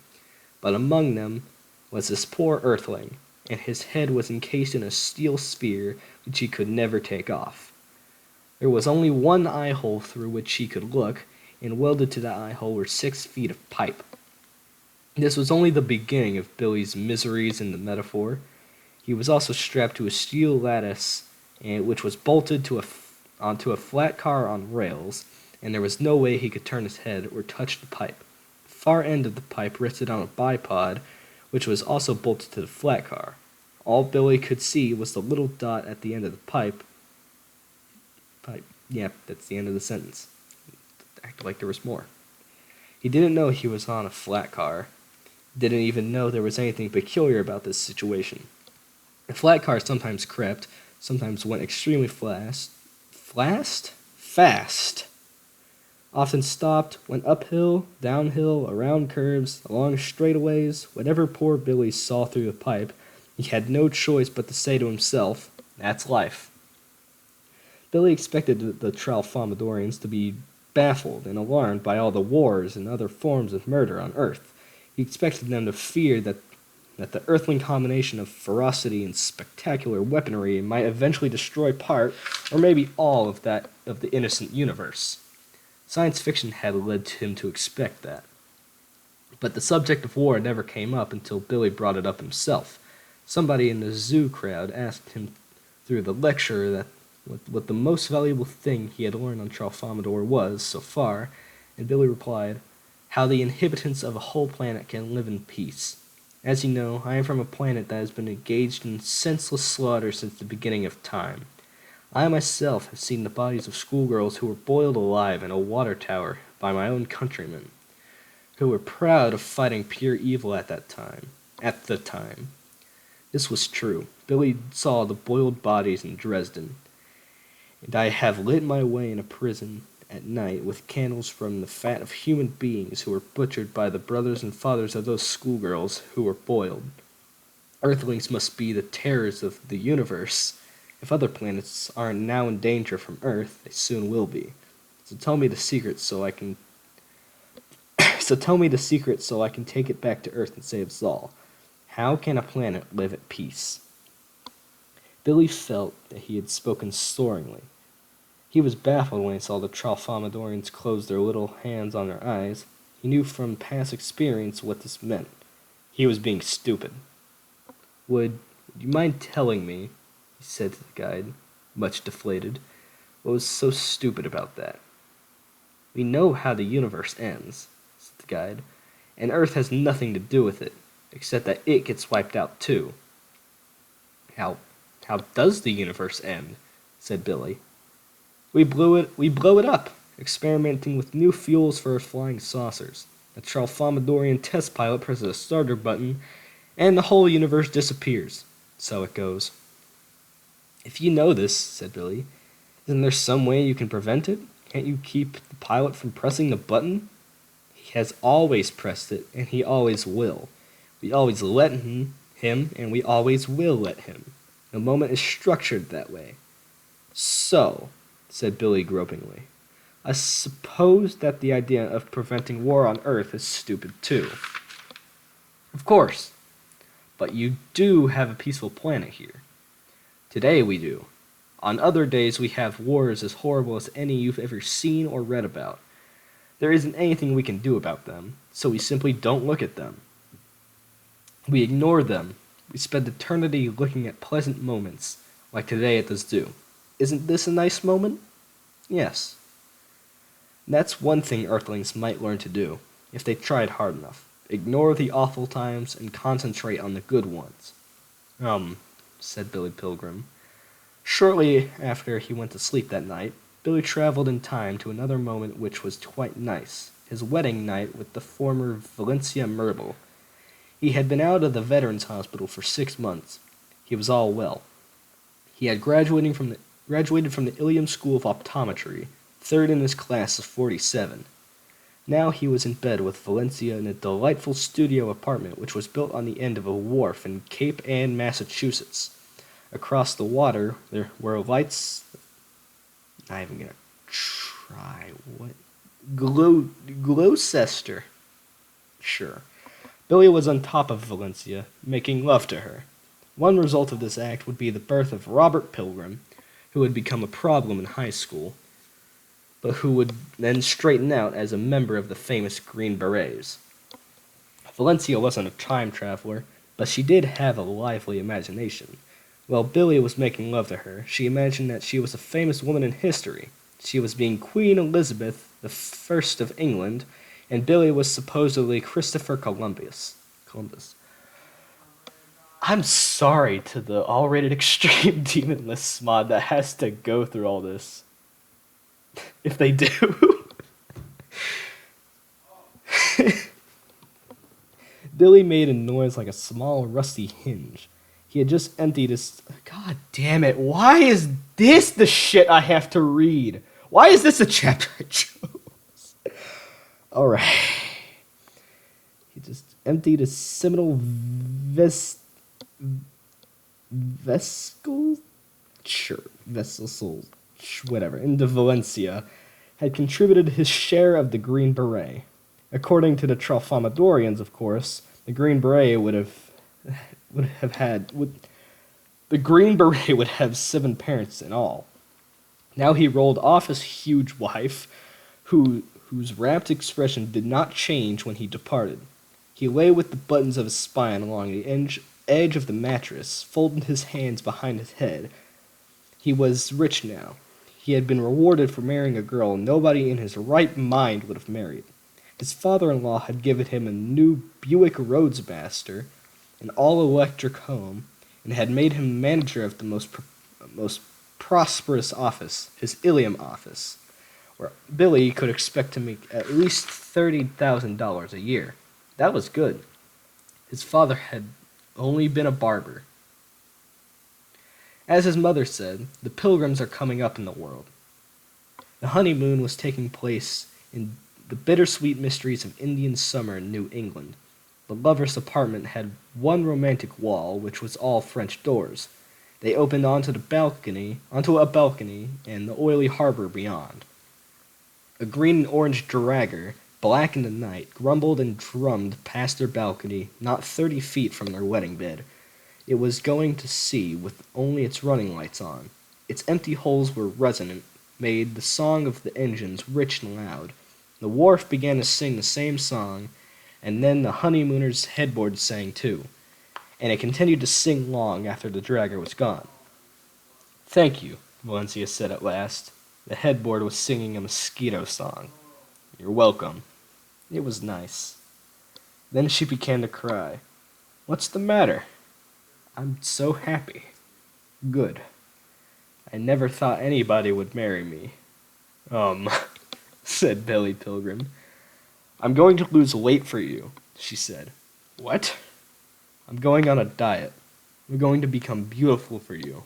But among them was this poor earthling, and his head was encased in a steel sphere which he could never take off. There was only one eye hole through which he could look, and welded to that eye hole were 6 feet of pipe. This was only the beginning of Billy's miseries in the metaphor. He was also strapped to a steel lattice, which was bolted onto a flat car on rails, and there was no way he could turn his head or touch the pipe. The far end of the pipe rested on a bipod, which was also bolted to the flat car. All Billy could see was the little dot at the end of the pipe. Yeah, that's the end of the sentence. Acted like there was more. He didn't know he was on a flat car. Didn't even know there was anything peculiar about this situation. The flat car sometimes crept, sometimes went extremely fast, often stopped, went uphill, downhill, around curves, along straightaways. Whatever poor Billy saw through the pipe, he had no choice but to say to himself, "That's life." Billy expected the Tralfamadorians to be baffled and alarmed by all the wars and other forms of murder on Earth. He expected them to fear that the earthling combination of ferocity and spectacular weaponry might eventually destroy part, or maybe all, of the innocent universe. Science fiction had led him to expect that. But the subject of war never came up until Billy brought it up himself. Somebody in the zoo crowd asked him through the lecture that what the most valuable thing he had learned on Tralfamador was, so far, and Billy replied, "How the inhabitants of a whole planet can live in peace. As you know, I am from a planet that has been engaged in senseless slaughter since the beginning of time. I myself have seen the bodies of schoolgirls who were boiled alive in a water tower by my own countrymen, who were proud of fighting pure evil at the time. This was true. Billy saw the boiled bodies in Dresden, and I have lit my way in a prison at night with candles from the fat of human beings who were butchered by the brothers and fathers of those schoolgirls who were boiled. Earthlings must be the terrors of the universe. If other planets aren't now in danger from Earth, they soon will be. So tell me the secret so I can take it back to Earth and save us all. How can a planet live at peace?" Billy felt that he had spoken soaringly. He was baffled when he saw the Tralfamadorians close their little hands on their eyes. He knew from past experience what this meant. He was being stupid. Would you mind telling me, he said to the guide, much deflated, what was so stupid about that? "We know how the universe ends," said the guide, "and Earth has nothing to do with it, except that it gets wiped out too." How does the universe end?" said Billy. We blow it up, experimenting with new fuels for our flying saucers. The Tralfamadorian test pilot presses a starter button, and the whole universe disappears. So it goes. "If you know this," said Billy, "isn't there some way you can prevent it? Can't you keep the pilot from pressing the button?" "He has always pressed it, and he always will. We always let him, and we always will let him. The moment is structured that way." "So," said Billy gropingly, "I suppose that the idea of preventing war on Earth is stupid too." "Of course. But you do have a peaceful planet here. Today we do. On other days we have wars as horrible as any you've ever seen or read about. There isn't anything we can do about them, so we simply don't look at them. We ignore them. We spend eternity looking at pleasant moments, like today at the zoo. Isn't this a nice moment? Yes. That's one thing Earthlings might learn to do, if they tried hard enough. Ignore the awful times and concentrate on the good ones. Said Billy Pilgrim. Shortly after he went to sleep that night, Billy traveled in time to another moment which was quite nice, his wedding night with the former Valencia Myrtle. He had been out of the Veterans Hospital for 6 months. He was all well. He had graduated from the Ilium School of Optometry, third in his class of 47. Now he was in bed with Valencia in a delightful studio apartment which was built on the end of a wharf in Cape Ann, Massachusetts. Across the water, there were lights. Not even gonna try. What? Gloucester. Sure. Billy was on top of Valencia, making love to her. One result of this act would be the birth of Robert Pilgrim, who would become a problem in high school, but who would then straighten out as a member of the famous Green Berets. Valencia wasn't a time traveler, but she did have a lively imagination. While Billy was making love to her, she imagined that she was a famous woman in history. She was being Queen Elizabeth I of England, and Billy was supposedly Christopher Columbus. I'm sorry to the all-rated extreme demon list mod that has to go through all this. If they do. Billy made a noise like a small rusty hinge. He had just emptied his... God damn it, why is this the shit I have to read? Why is this a chapter I chose? Alright. He just emptied his seminal vesicle? Sure, vessel, whatever, into Valencia, had contributed his share of the Green Beret. According to the Tralfamadorians, of course, the Green Beret would have 7 parents in all. Now he rolled off his huge wife, whose rapt expression did not change when he departed. He lay with the buttons of his spine along the edge of the mattress, folded his hands behind his head. He was rich now. He had been rewarded for marrying a girl nobody in his right mind would have married. His father-in-law had given him a new Buick Roadmaster, an all-electric home, and had made him manager of the most prosperous office, his Ilium office, where Billy could expect to make at least $30,000 a year. That was good. His father had only been a barber. As his mother said, the Pilgrims are coming up in the world. The honeymoon was taking place in the bittersweet mysteries of Indian summer in New England. The lovers' apartment had one romantic wall, which was all French doors. They opened onto a balcony, and the oily harbor beyond. A green and orange dragger, black in the night, grumbled and drummed past their balcony, not 30 feet from their wedding bed. It was going to sea with only its running lights on. Its empty holes were resonant, made the song of the engines rich and loud. The wharf began to sing the same song, and then the honeymooners' headboard sang too, and it continued to sing long after the dragger was gone. "Thank you," Valencia said at last. The headboard was singing a mosquito song. "You're welcome." It was nice. Then she began to cry. "What's the matter?" "I'm so happy." "Good. I never thought anybody would marry me." Said Billy Pilgrim. "I'm going to lose weight for you," she said. "What?" "I'm going on a diet. I'm going to become beautiful for you.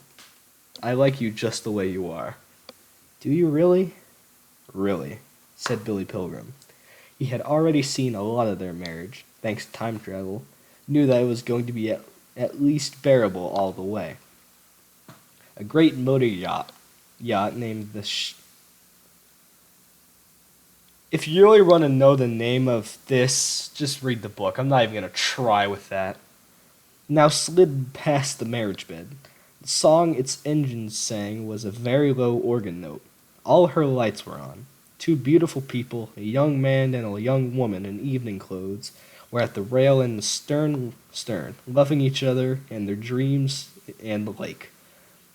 I like you just the way you are." "Do you really?" "Really," said Billy Pilgrim. He had already seen a lot of their marriage, thanks to time travel, knew that it was going to be at least bearable all the way. A great motor yacht named the If you really want to know the name of this, just read the book. I'm not even going to try with that. Now slid past the marriage bed. The song its engines sang was a very low organ note. All her lights were on. 2 beautiful people, a young man and a young woman in evening clothes, were at the rail and the stern, loving each other and their dreams and the lake.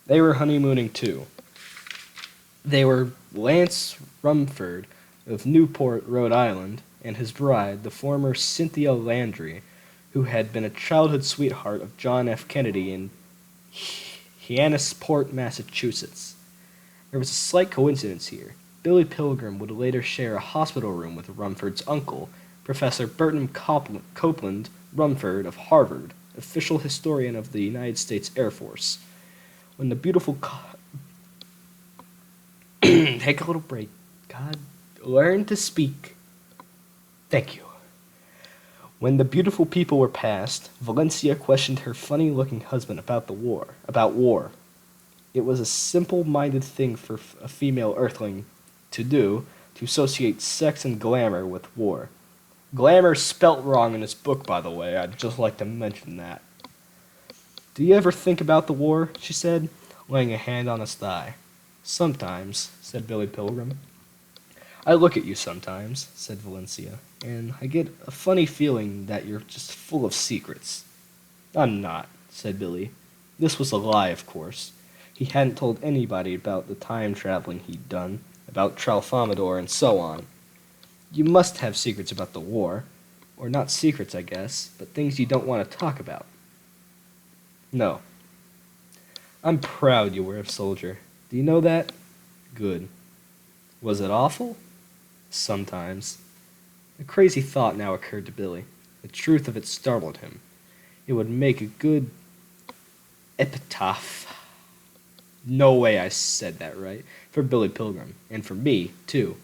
They were honeymooning too. They were Lance Rumford of Newport, Rhode Island, and his bride, the former Cynthia Landry, who had been a childhood sweetheart of John F. Kennedy in Hyannisport, Massachusetts. There was a slight coincidence here. Billy Pilgrim would later share a hospital room with Rumford's uncle, Professor Burton Copeland Rumford of Harvard, official historian of the United States Air Force. When the beautiful take a little break. God, learn to speak. Thank you. When the beautiful people were passed, Valencia questioned her funny-looking husband about war. It was a simple-minded thing for a female earthling to do, to associate sex and glamour with war. Glamour spelt wrong in his book, by the way. I'd just like to mention that. Do you ever think about the war? She said, laying a hand on his thigh. Sometimes, said Billy Pilgrim. I look at you sometimes, said Valencia, and I get a funny feeling that you're just full of secrets. I'm not, said Billy. This was a lie, of course. He hadn't told anybody about the time traveling he'd done, about Tralfamadore, and so on. You must have secrets about the war. Or not secrets, I guess, but things you don't want to talk about. No. I'm proud you were a soldier. Do you know that? Good. Was it awful? Sometimes. A crazy thought now occurred to Billy. The truth of it startled him. It would make a good epitaph. No way I said that right. For Billy Pilgrim. And for me, too.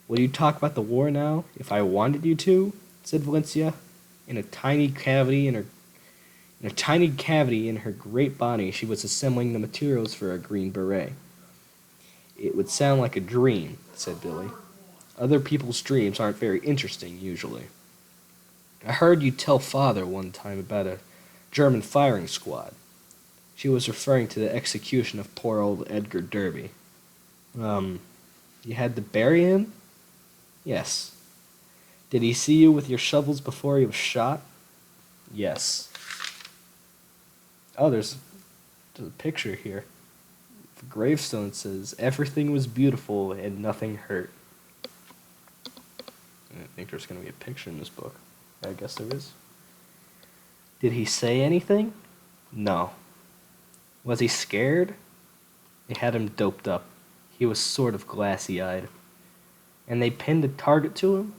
Will you talk about the war now, if I wanted you to? Said Valencia. In a tiny cavity in her great body, she was assembling the materials for a green beret. It would sound like a dream, said Billy. Other people's dreams aren't very interesting, usually. I heard you tell Father one time about a German firing squad. She was referring to the execution of poor old Edgar Derby. You had to bury him? Yes. Did he see you with your shovels before he was shot? Yes. Oh, there's a picture here. The gravestone says, everything was beautiful and nothing hurt. I think there's going to be a picture in this book. I guess there is. Did he say anything? No. Was he scared? They had him doped up. He was sort of glassy-eyed. And they pinned a target to him?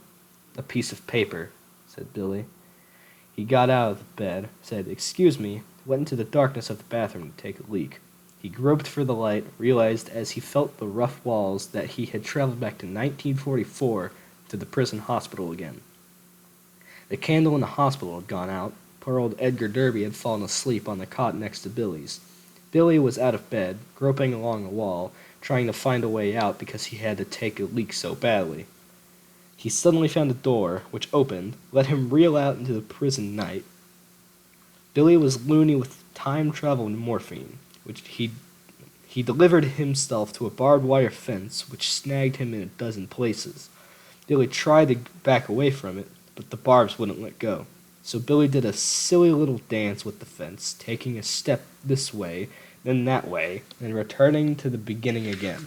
A piece of paper, said Billy. He got out of the bed, said, excuse me, went into the darkness of the bathroom to take a leak. He groped for the light, realized as he felt the rough walls that he had traveled back to 1944 to the prison hospital again. The candle in the hospital had gone out. Poor old Edgar Derby had fallen asleep on the cot next to Billy's. Billy was out of bed, groping along a wall, trying to find a way out because he had to take a leak so badly. He suddenly found a door, which opened, let him reel out into the prison night. Billy was loony with time-travel morphine, which he delivered himself to a barbed wire fence, which snagged him in a dozen places. Billy tried to back away from it, but the barbs wouldn't let go. So Billy did a silly little dance with the fence, taking a step this way, then that way, and returning to the beginning again.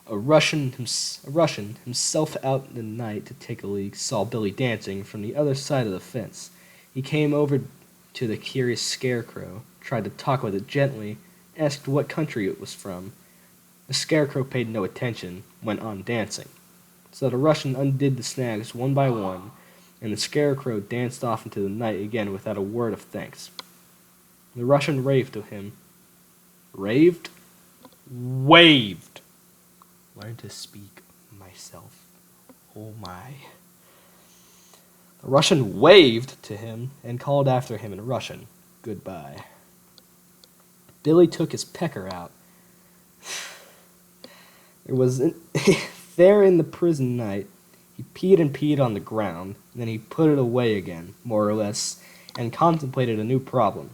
A Russian, himself out in the night to take a leak, saw Billy dancing from the other side of the fence. He came over to the curious scarecrow, tried to talk with it gently, asked what country it was from. The scarecrow paid no attention, went on dancing. So the Russian undid the snags one by one, and the scarecrow danced off into the night again without a word of thanks. The Russian raved to him. Raved? Waved! Learn to speak myself. Oh my. The Russian waved to him and called after him in Russian, goodbye. Billy took his pecker out. There in the prison night, he peed on the ground, and then he put it away again, more or less, and contemplated a new problem.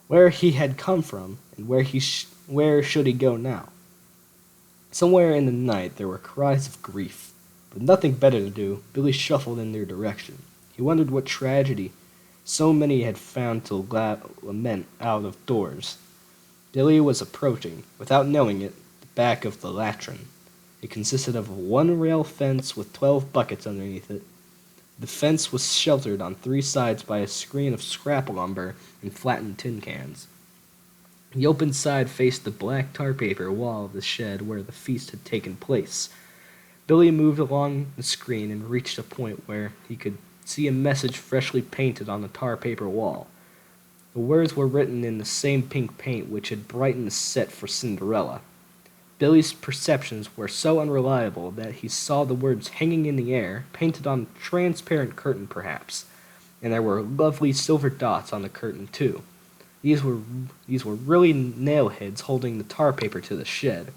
Where he had come from, and where should he go now? Somewhere in the night there were cries of grief. With nothing better to do, Billy shuffled in their direction. He wondered what tragedy so many had found to lament out of doors. Billy was approaching, without knowing it, the back of the latrin. It consisted of a one-rail fence with 12 buckets underneath it. The fence was sheltered on 3 sides by a screen of scrap lumber and flattened tin cans. The open side faced the black tar paper wall of the shed where the feast had taken place. Billy moved along the screen and reached a point where he could see a message freshly painted on the tar paper wall. The words were written in the same pink paint which had brightened the set for Cinderella. Billy's perceptions were so unreliable that he saw the words hanging in the air, painted on a transparent curtain perhaps, and there were lovely silver dots on the curtain too. These were really nail heads holding the tar paper to the shed.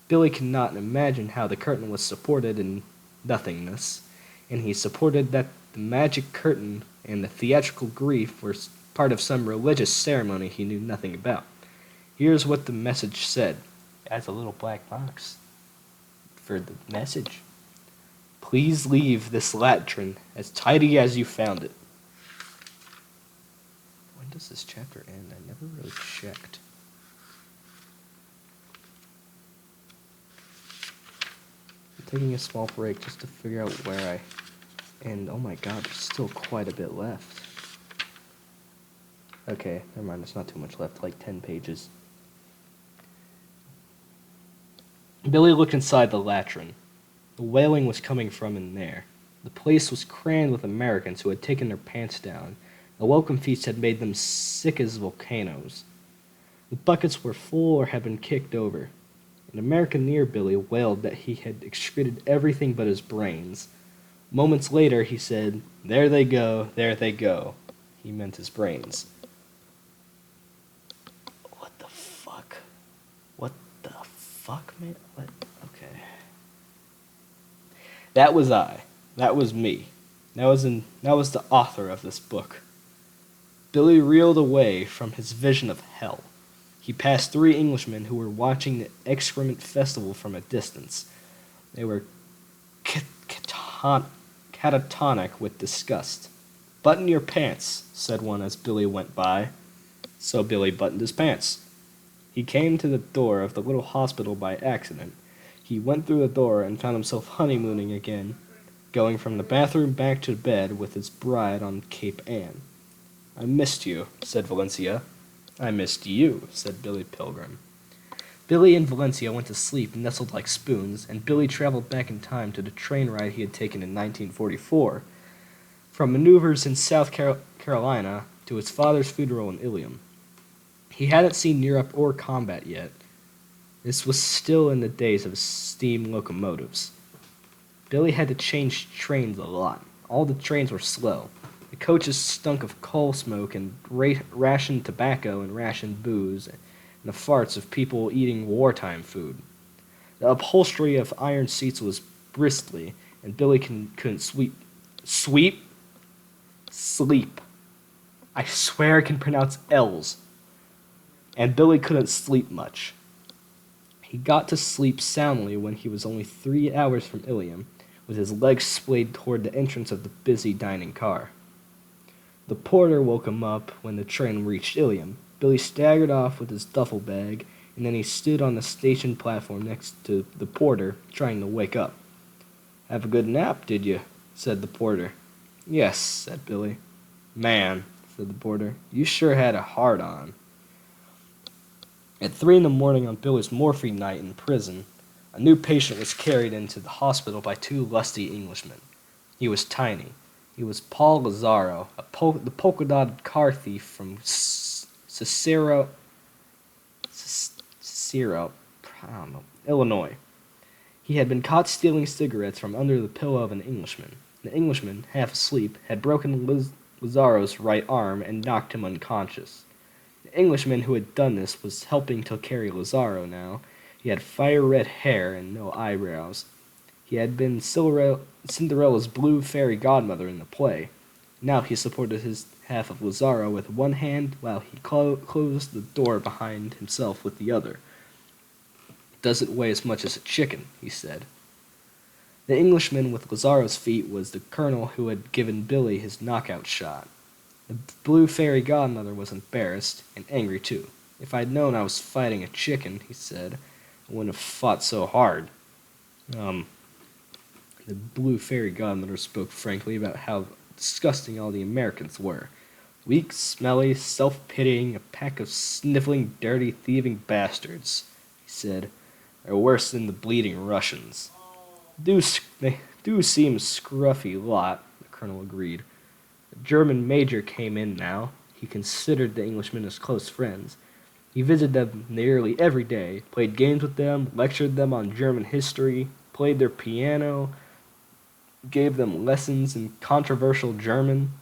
Billy could not imagine how the curtain was supported in nothingness, and he supported that the magic curtain and the theatrical grief were part of some religious ceremony he knew nothing about. Here's what the message said. It has a little black box for the message. Please leave this latrin as tidy as you found it. When does this chapter end? I never really checked. I'm taking a small break just to figure out where I end. Oh my god, there's still quite a bit left. Okay, never mind, there's not too much left, like 10 pages. Billy looked inside the latrin. The wailing was coming from in there. The place was crammed with Americans who had taken their pants down. The welcome feast had made them sick as volcanoes. The buckets were full or had been kicked over. An American near Billy wailed that he had excreted everything but his brains. Moments later, he said, "There they go, there they go." He meant his brains. What the fuck? What the fuck, man? What? Okay. That was I. That was me. That was the author of this book. Billy reeled away from his vision of hell. He passed 3 Englishmen who were watching the excrement festival from a distance. They were catatonic with disgust. "Button your pants," said one as Billy went by. So Billy buttoned his pants. He came to the door of the little hospital by accident. He went through the door and found himself honeymooning again, going from the bathroom back to bed with his bride on Cape Ann. "I missed you," said Valencia. "I missed you," said Billy Pilgrim. Billy and Valencia went to sleep nestled like spoons, and Billy traveled back in time to the train ride he had taken in 1944, from maneuvers in South Carolina to his father's funeral in Ilium. He hadn't seen Europe or combat yet. This was still in the days of steam locomotives. Billy had to change trains a lot. All the trains were slow. The coaches stunk of coal smoke and rationed tobacco and rationed booze, and the farts of people eating wartime food. The upholstery of iron seats was bristly, and Billy couldn't sleep. I swear I can pronounce L's. And Billy couldn't sleep much. He got to sleep soundly when he was only 3 hours from Ilium, with his legs splayed toward the entrance of the busy dining car. The porter woke him up when the train reached Ilium. Billy staggered off with his duffel bag, and then he stood on the station platform next to the porter, trying to wake up. "Have a good nap, did you?" said the porter. "Yes," said Billy. "Man," said the porter, "you sure had a hard-on." At 3 a.m. on Billy's morphine night in prison, a new patient was carried into the hospital by 2 lusty Englishmen. He was tiny. He was Paul Lazaro, the polka-dotted car thief from Cicero, Illinois. He had been caught stealing cigarettes from under the pillow of an Englishman. The Englishman, half asleep, had broken Lazaro's right arm and knocked him unconscious. The Englishman who had done this was helping to carry Lazaro now. He had fire-red hair and no eyebrows. He had been Cinderella's blue fairy godmother in the play. Now he supported his half of Lazaro with one hand while he closed the door behind himself with the other. "Doesn't weigh as much as a chicken," he said. The Englishman with Lazaro's feet was the colonel who had given Billy his knockout shot. The blue fairy godmother was embarrassed and angry too. If I'd known I was fighting a chicken, he said, I wouldn't have fought so hard. Um, the blue fairy godmother spoke frankly about how disgusting all the Americans were. Weak, smelly, self-pitying, a pack of sniveling, dirty, thieving bastards, he said. They're worse than the bleeding Russians. They do seem a scruffy lot, the colonel agreed. The German major came in now. He considered the Englishmen as close friends. He visited them nearly every day, played games with them, lectured them on German history, played their piano, gave them lessons in controversial German.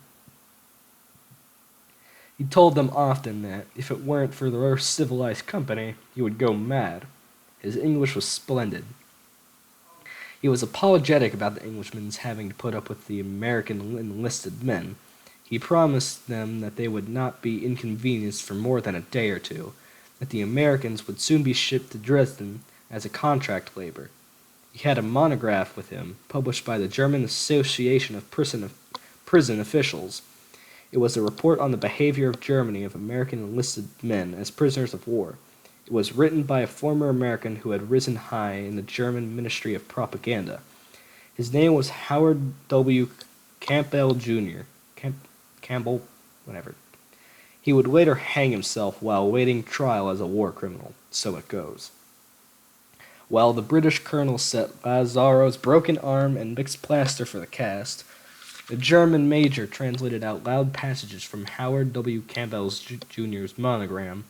He told them often that, if it weren't for their civilized company, he would go mad. His English was splendid. He was apologetic about the Englishmen's having to put up with the American enlisted men. He promised them that they would not be inconvenienced for more than a day or two, that the Americans would soon be shipped to Dresden as a contract labor. He had a monograph with him, published by the German Association of Prison Officials. It was a report on the behavior of Germany of American enlisted men as prisoners of war. It was written by a former American who had risen high in the German Ministry of Propaganda. His name was Howard W. Campbell Jr. Campbell, whatever. He would later hang himself while awaiting trial as a war criminal. So it goes. While the British colonel set Lazzaro's broken arm and mixed plaster for the cast, the German major translated out loud passages from Howard W. Campbell Jr.'s monogram.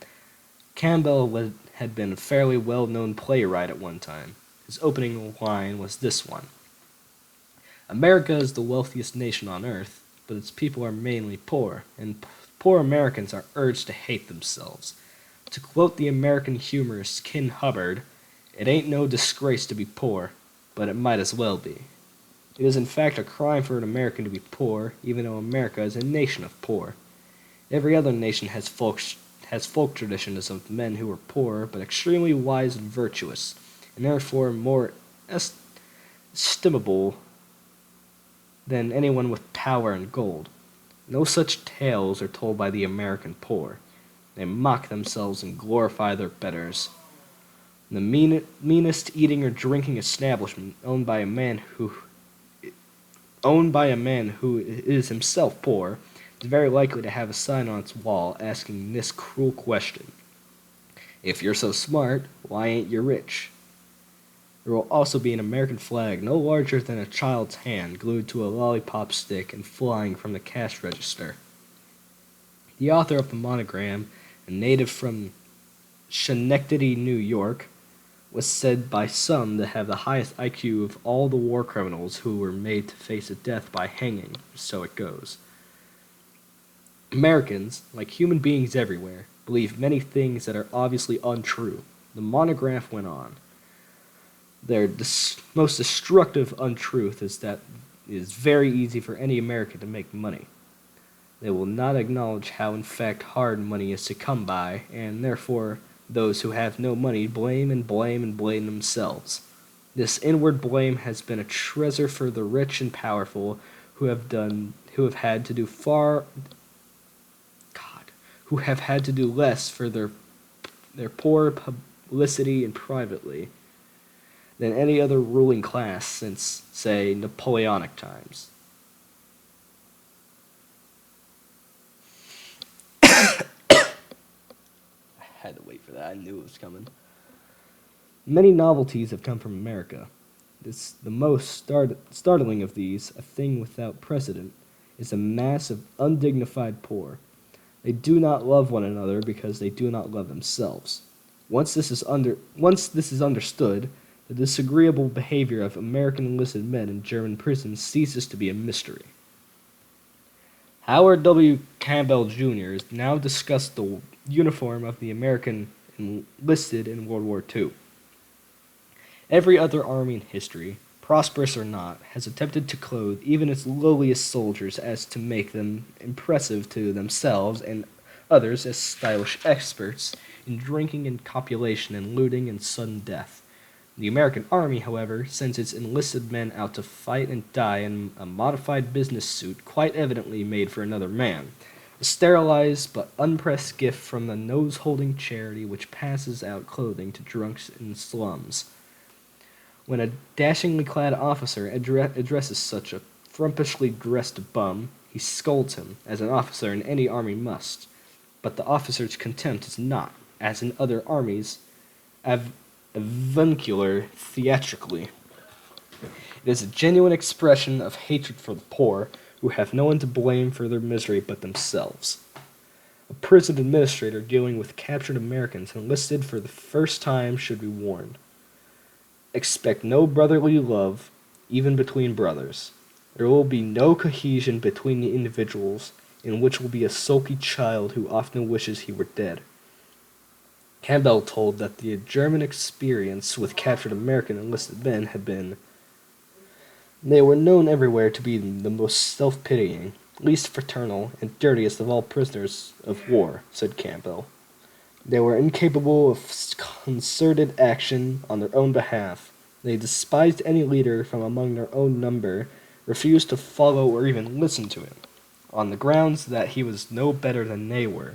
Campbell had been a fairly well-known playwright at one time. His opening line was this one. America is the wealthiest nation on earth, but its people are mainly poor, and poor Americans are urged to hate themselves. To quote the American humorist Ken Hubbard, it ain't no disgrace to be poor, but it might as well be. It is in fact a crime for an American to be poor, even though America is a nation of poor. Every other nation has folk traditions of men who were poor, but extremely wise and virtuous, and therefore more estimable than anyone with power and gold. No such tales are told by the American poor. They mock themselves and glorify their betters. The meanest eating or drinking establishment owned by a man who is himself poor is very likely to have a sign on its wall asking this cruel question. If you're so smart, why ain't you rich? There will also be an American flag no larger than a child's hand glued to a lollipop stick and flying from the cash register. The author of the monogram, a native from Schenectady, New York, was said by some to have the highest IQ of all the war criminals who were made to face a death by hanging, so it goes. Americans, like human beings everywhere, believe many things that are obviously untrue. The monograph went on. Their most destructive untruth is that it is very easy for any American to make money. They will not acknowledge how in fact hard money is to come by, and therefore those who have no money blame themselves. This inward blame has been a treasure for the rich and powerful who have had to do less for their poor publicity and privately than any other ruling class since, say, Napoleonic times. I had to wait for that. I knew it was coming. Many novelties have come from America. The most startling of these, a thing without precedent, is a mass of undignified poor. They do not love one another because they do not love themselves. Once this is understood, the disagreeable behavior of American enlisted men in German prisons ceases to be a mystery. Howard W. Campbell Jr. has now discussed the uniform of the American enlisted in World War II. Every other army in history, prosperous or not, has attempted to clothe even its lowliest soldiers as to make them impressive to themselves and others as stylish experts in drinking and copulation and looting and sudden death. The American Army, however, sends its enlisted men out to fight and die in a modified business suit quite evidently made for another man. A sterilized but unpressed gift from the nose-holding charity which passes out clothing to drunks in slums. When a dashingly clad officer addresses such a frumpishly dressed bum, he scolds him, as an officer in any army must. But the officer's contempt is not, as in other armies, avuncular theatrically. It is a genuine expression of hatred for the poor, who have no one to blame for their misery but themselves. A prison administrator dealing with captured Americans enlisted for the first time should be warned. Expect no brotherly love, even between brothers. There will be no cohesion between the individuals, in which will be a sulky child who often wishes he were dead. Campbell told that the German experience with captured American enlisted men had been. They were known everywhere to be the most self-pitying, least fraternal, and dirtiest of all prisoners of war, said Campbell. They were incapable of concerted action on their own behalf. They despised any leader from among their own number, refused to follow or even listen to him, on the grounds that he was no better than they were,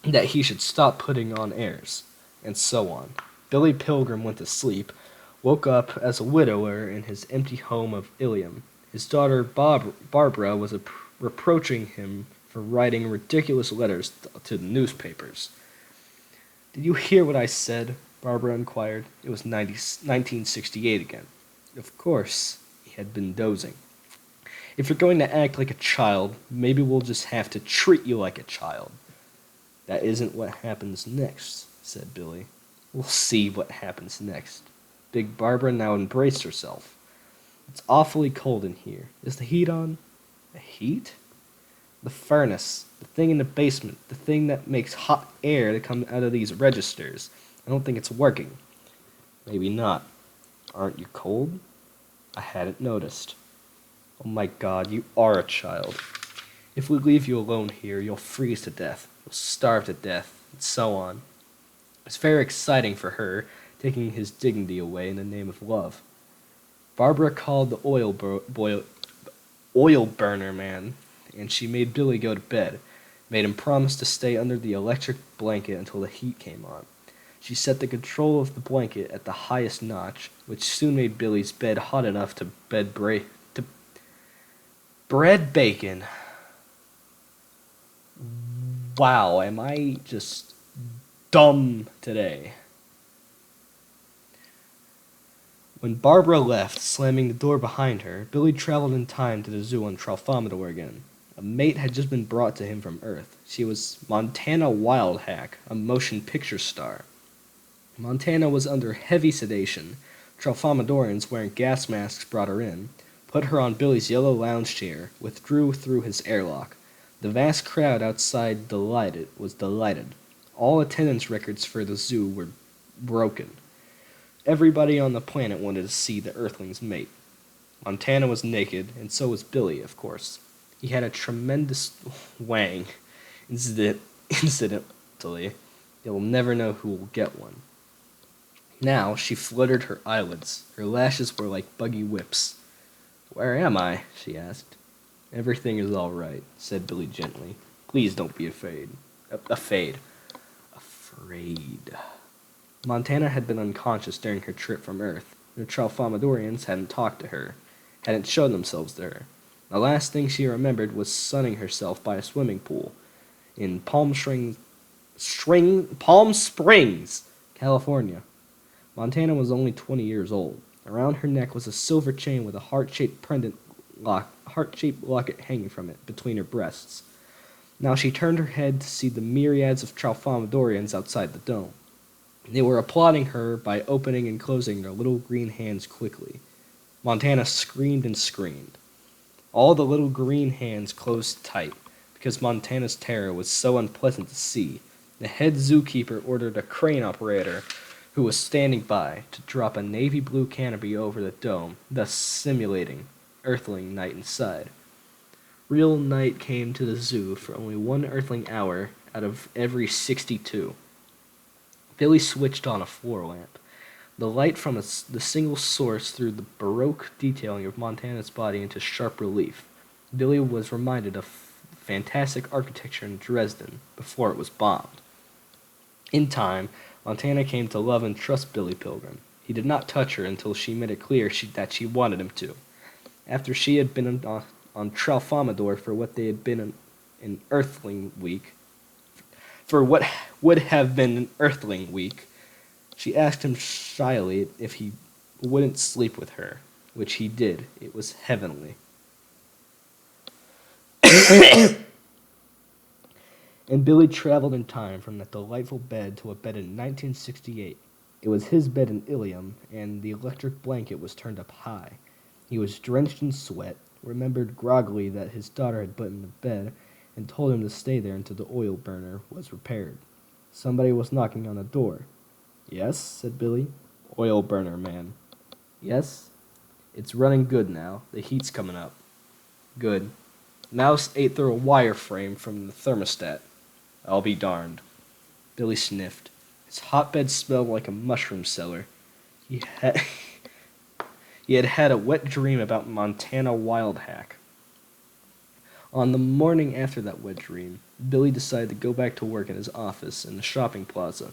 that he should stop putting on airs, and so on. Billy Pilgrim went to sleep, woke up as a widower in his empty home of Ilium. His daughter Barbara was reproaching him for writing ridiculous letters to the newspapers. "Did you hear what I said?" Barbara inquired. It was 1968 again. Of course, he had been dozing. "If you're going to act like a child, maybe we'll just have to treat you like a child." "That isn't what happens next," said Billy. "We'll see what happens next." Big Barbara now embraced herself. "It's awfully cold in here. Is the heat on?" "The heat?" "The furnace. The thing in the basement. The thing that makes hot air to come out of these registers. I don't think it's working." "Maybe not. Aren't you cold?" "I hadn't noticed." "Oh my God, you are a child. If we leave you alone here, you'll freeze to death. You'll starve to death, and so on." It was very exciting for her, taking his dignity away in the name of love. Barbara called the oil burner man, and she made Billy go to bed, made him promise to stay under the electric blanket until the heat came on. She set the control of the blanket at the highest notch, which soon made Billy's bed hot enough to bread bacon. Wow, am I just dumb today? When Barbara left, slamming the door behind her, Billy traveled in time to the zoo on Tralfamadore again. A mate had just been brought to him from Earth. She was Montana Wildhack, a motion picture star. Montana was under heavy sedation. Tralfamadorians wearing gas masks brought her in, put her on Billy's yellow lounge chair, withdrew through his airlock. The vast crowd outside was delighted. All attendance records for the zoo were broken. Everybody on the planet wanted to see the Earthling's mate. Montana was naked, and so was Billy, of course. He had a tremendous wang. Incidentally, you'll never know who will get one. Now she fluttered her eyelids. Her lashes were like buggy whips. "Where am I?" she asked. "Everything is all right," said Billy gently. "Please don't be afraid." Afraid. Montana had been unconscious during her trip from Earth. The Tralfamadorians hadn't talked to her, hadn't shown themselves to her. The last thing she remembered was sunning herself by a swimming pool in Palm Springs, California. Montana was only 20 years old. Around her neck was a silver chain with a heart-shaped locket hanging from it between her breasts. Now she turned her head to see the myriads of Tralfamadorians outside the dome. They were applauding her by opening and closing their little green hands quickly. Montana screamed and screamed. All the little green hands closed tight, because Montana's terror was so unpleasant to see. The head zookeeper ordered a crane operator who was standing by to drop a navy blue canopy over the dome, thus simulating Earthling night inside. Real night came to the zoo for only one Earthling hour out of every 62. Billy switched on a floor lamp. The light from the single source threw the Baroque detailing of Montana's body into sharp relief. Billy was reminded of fantastic architecture in Dresden before it was bombed. In time, Montana came to love and trust Billy Pilgrim. He did not touch her until she made it clear that she wanted him to. After she had been on Tralfamadore for what they had been an Earthling week, for what would have been an Earthling week, she asked him shyly if he wouldn't sleep with her, which he did. It was heavenly. And Billy traveled in time from that delightful bed to a bed in 1968. It was his bed in Ilium, and the electric blanket was turned up high. He was drenched in sweat, remembered groggily that his daughter had put him to bed, and told him to stay there until the oil burner was repaired. Somebody was knocking on the door. "Yes," said Billy. "Oil burner, man." "Yes?" "It's running good now. The heat's coming up." "Good." "Mouse ate through a wire frame from the thermostat." "I'll be darned." Billy sniffed. His hotbed smelled like a mushroom cellar. He had had a wet dream about Montana Wild Hack. On the morning after that wet dream, Billy decided to go back to work in his office in the shopping plaza.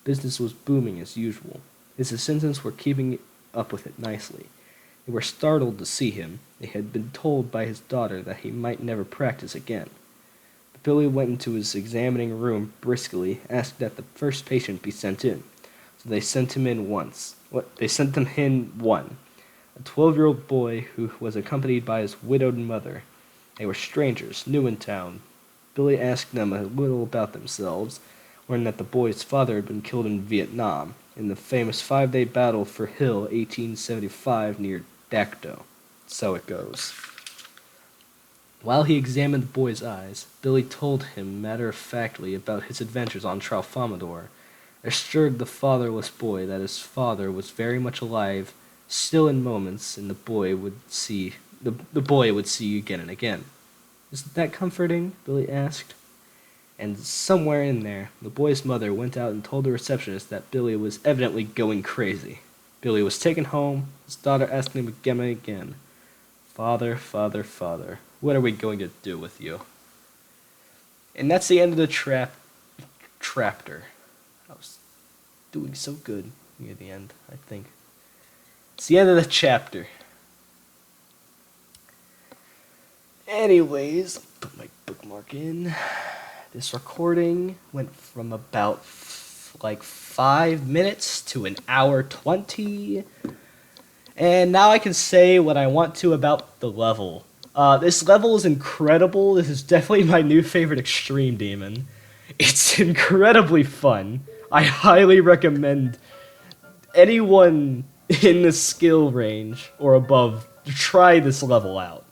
Business was booming as usual. His assistants were keeping up with it nicely. They were startled to see him. They had been told by his daughter that he might never practice again. But Billy went into his examining room briskly, asked that the first patient be sent in. So they sent him in once. They sent them in one. A 12-year-old boy who was accompanied by his widowed mother. They were strangers, new in town. Billy asked them a little about themselves, learned that the boy's father had been killed in Vietnam, in the famous 5-day battle for Hill, 1875, near Dacto. So it goes. While he examined the boy's eyes, Billy told him matter-of-factly about his adventures on Tralfamadore, assured the fatherless boy that his father was very much alive, still in moments, and the boy would see again and again. "Isn't that comforting?" Billy asked. And somewhere in there, the boy's mother went out and told the receptionist that Billy was evidently going crazy. Billy was taken home, his daughter asking him again and again, "Father, father, father, what are we going to do with you?" And that's the end of the chapter. I was doing so good near the end, I think. It's the end of the chapter. Anyways, put my bookmark in. This recording went from about 5 minutes to an hour 20. And now I can say what I want to about the level. This level is incredible. This is definitely my new favorite extreme demon. It's incredibly fun. I highly recommend anyone in the skill range or above to try this level out.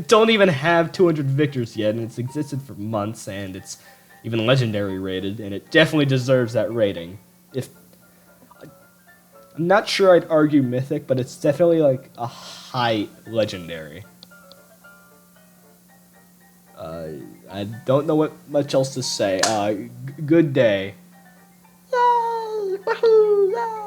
Don't even have 200 victors yet, and it's existed for months, and it's even legendary rated, and it definitely deserves that rating. I'm not sure I'd argue mythic, but it's definitely like a high legendary. I don't know what much else to say. Good day. Woohoo!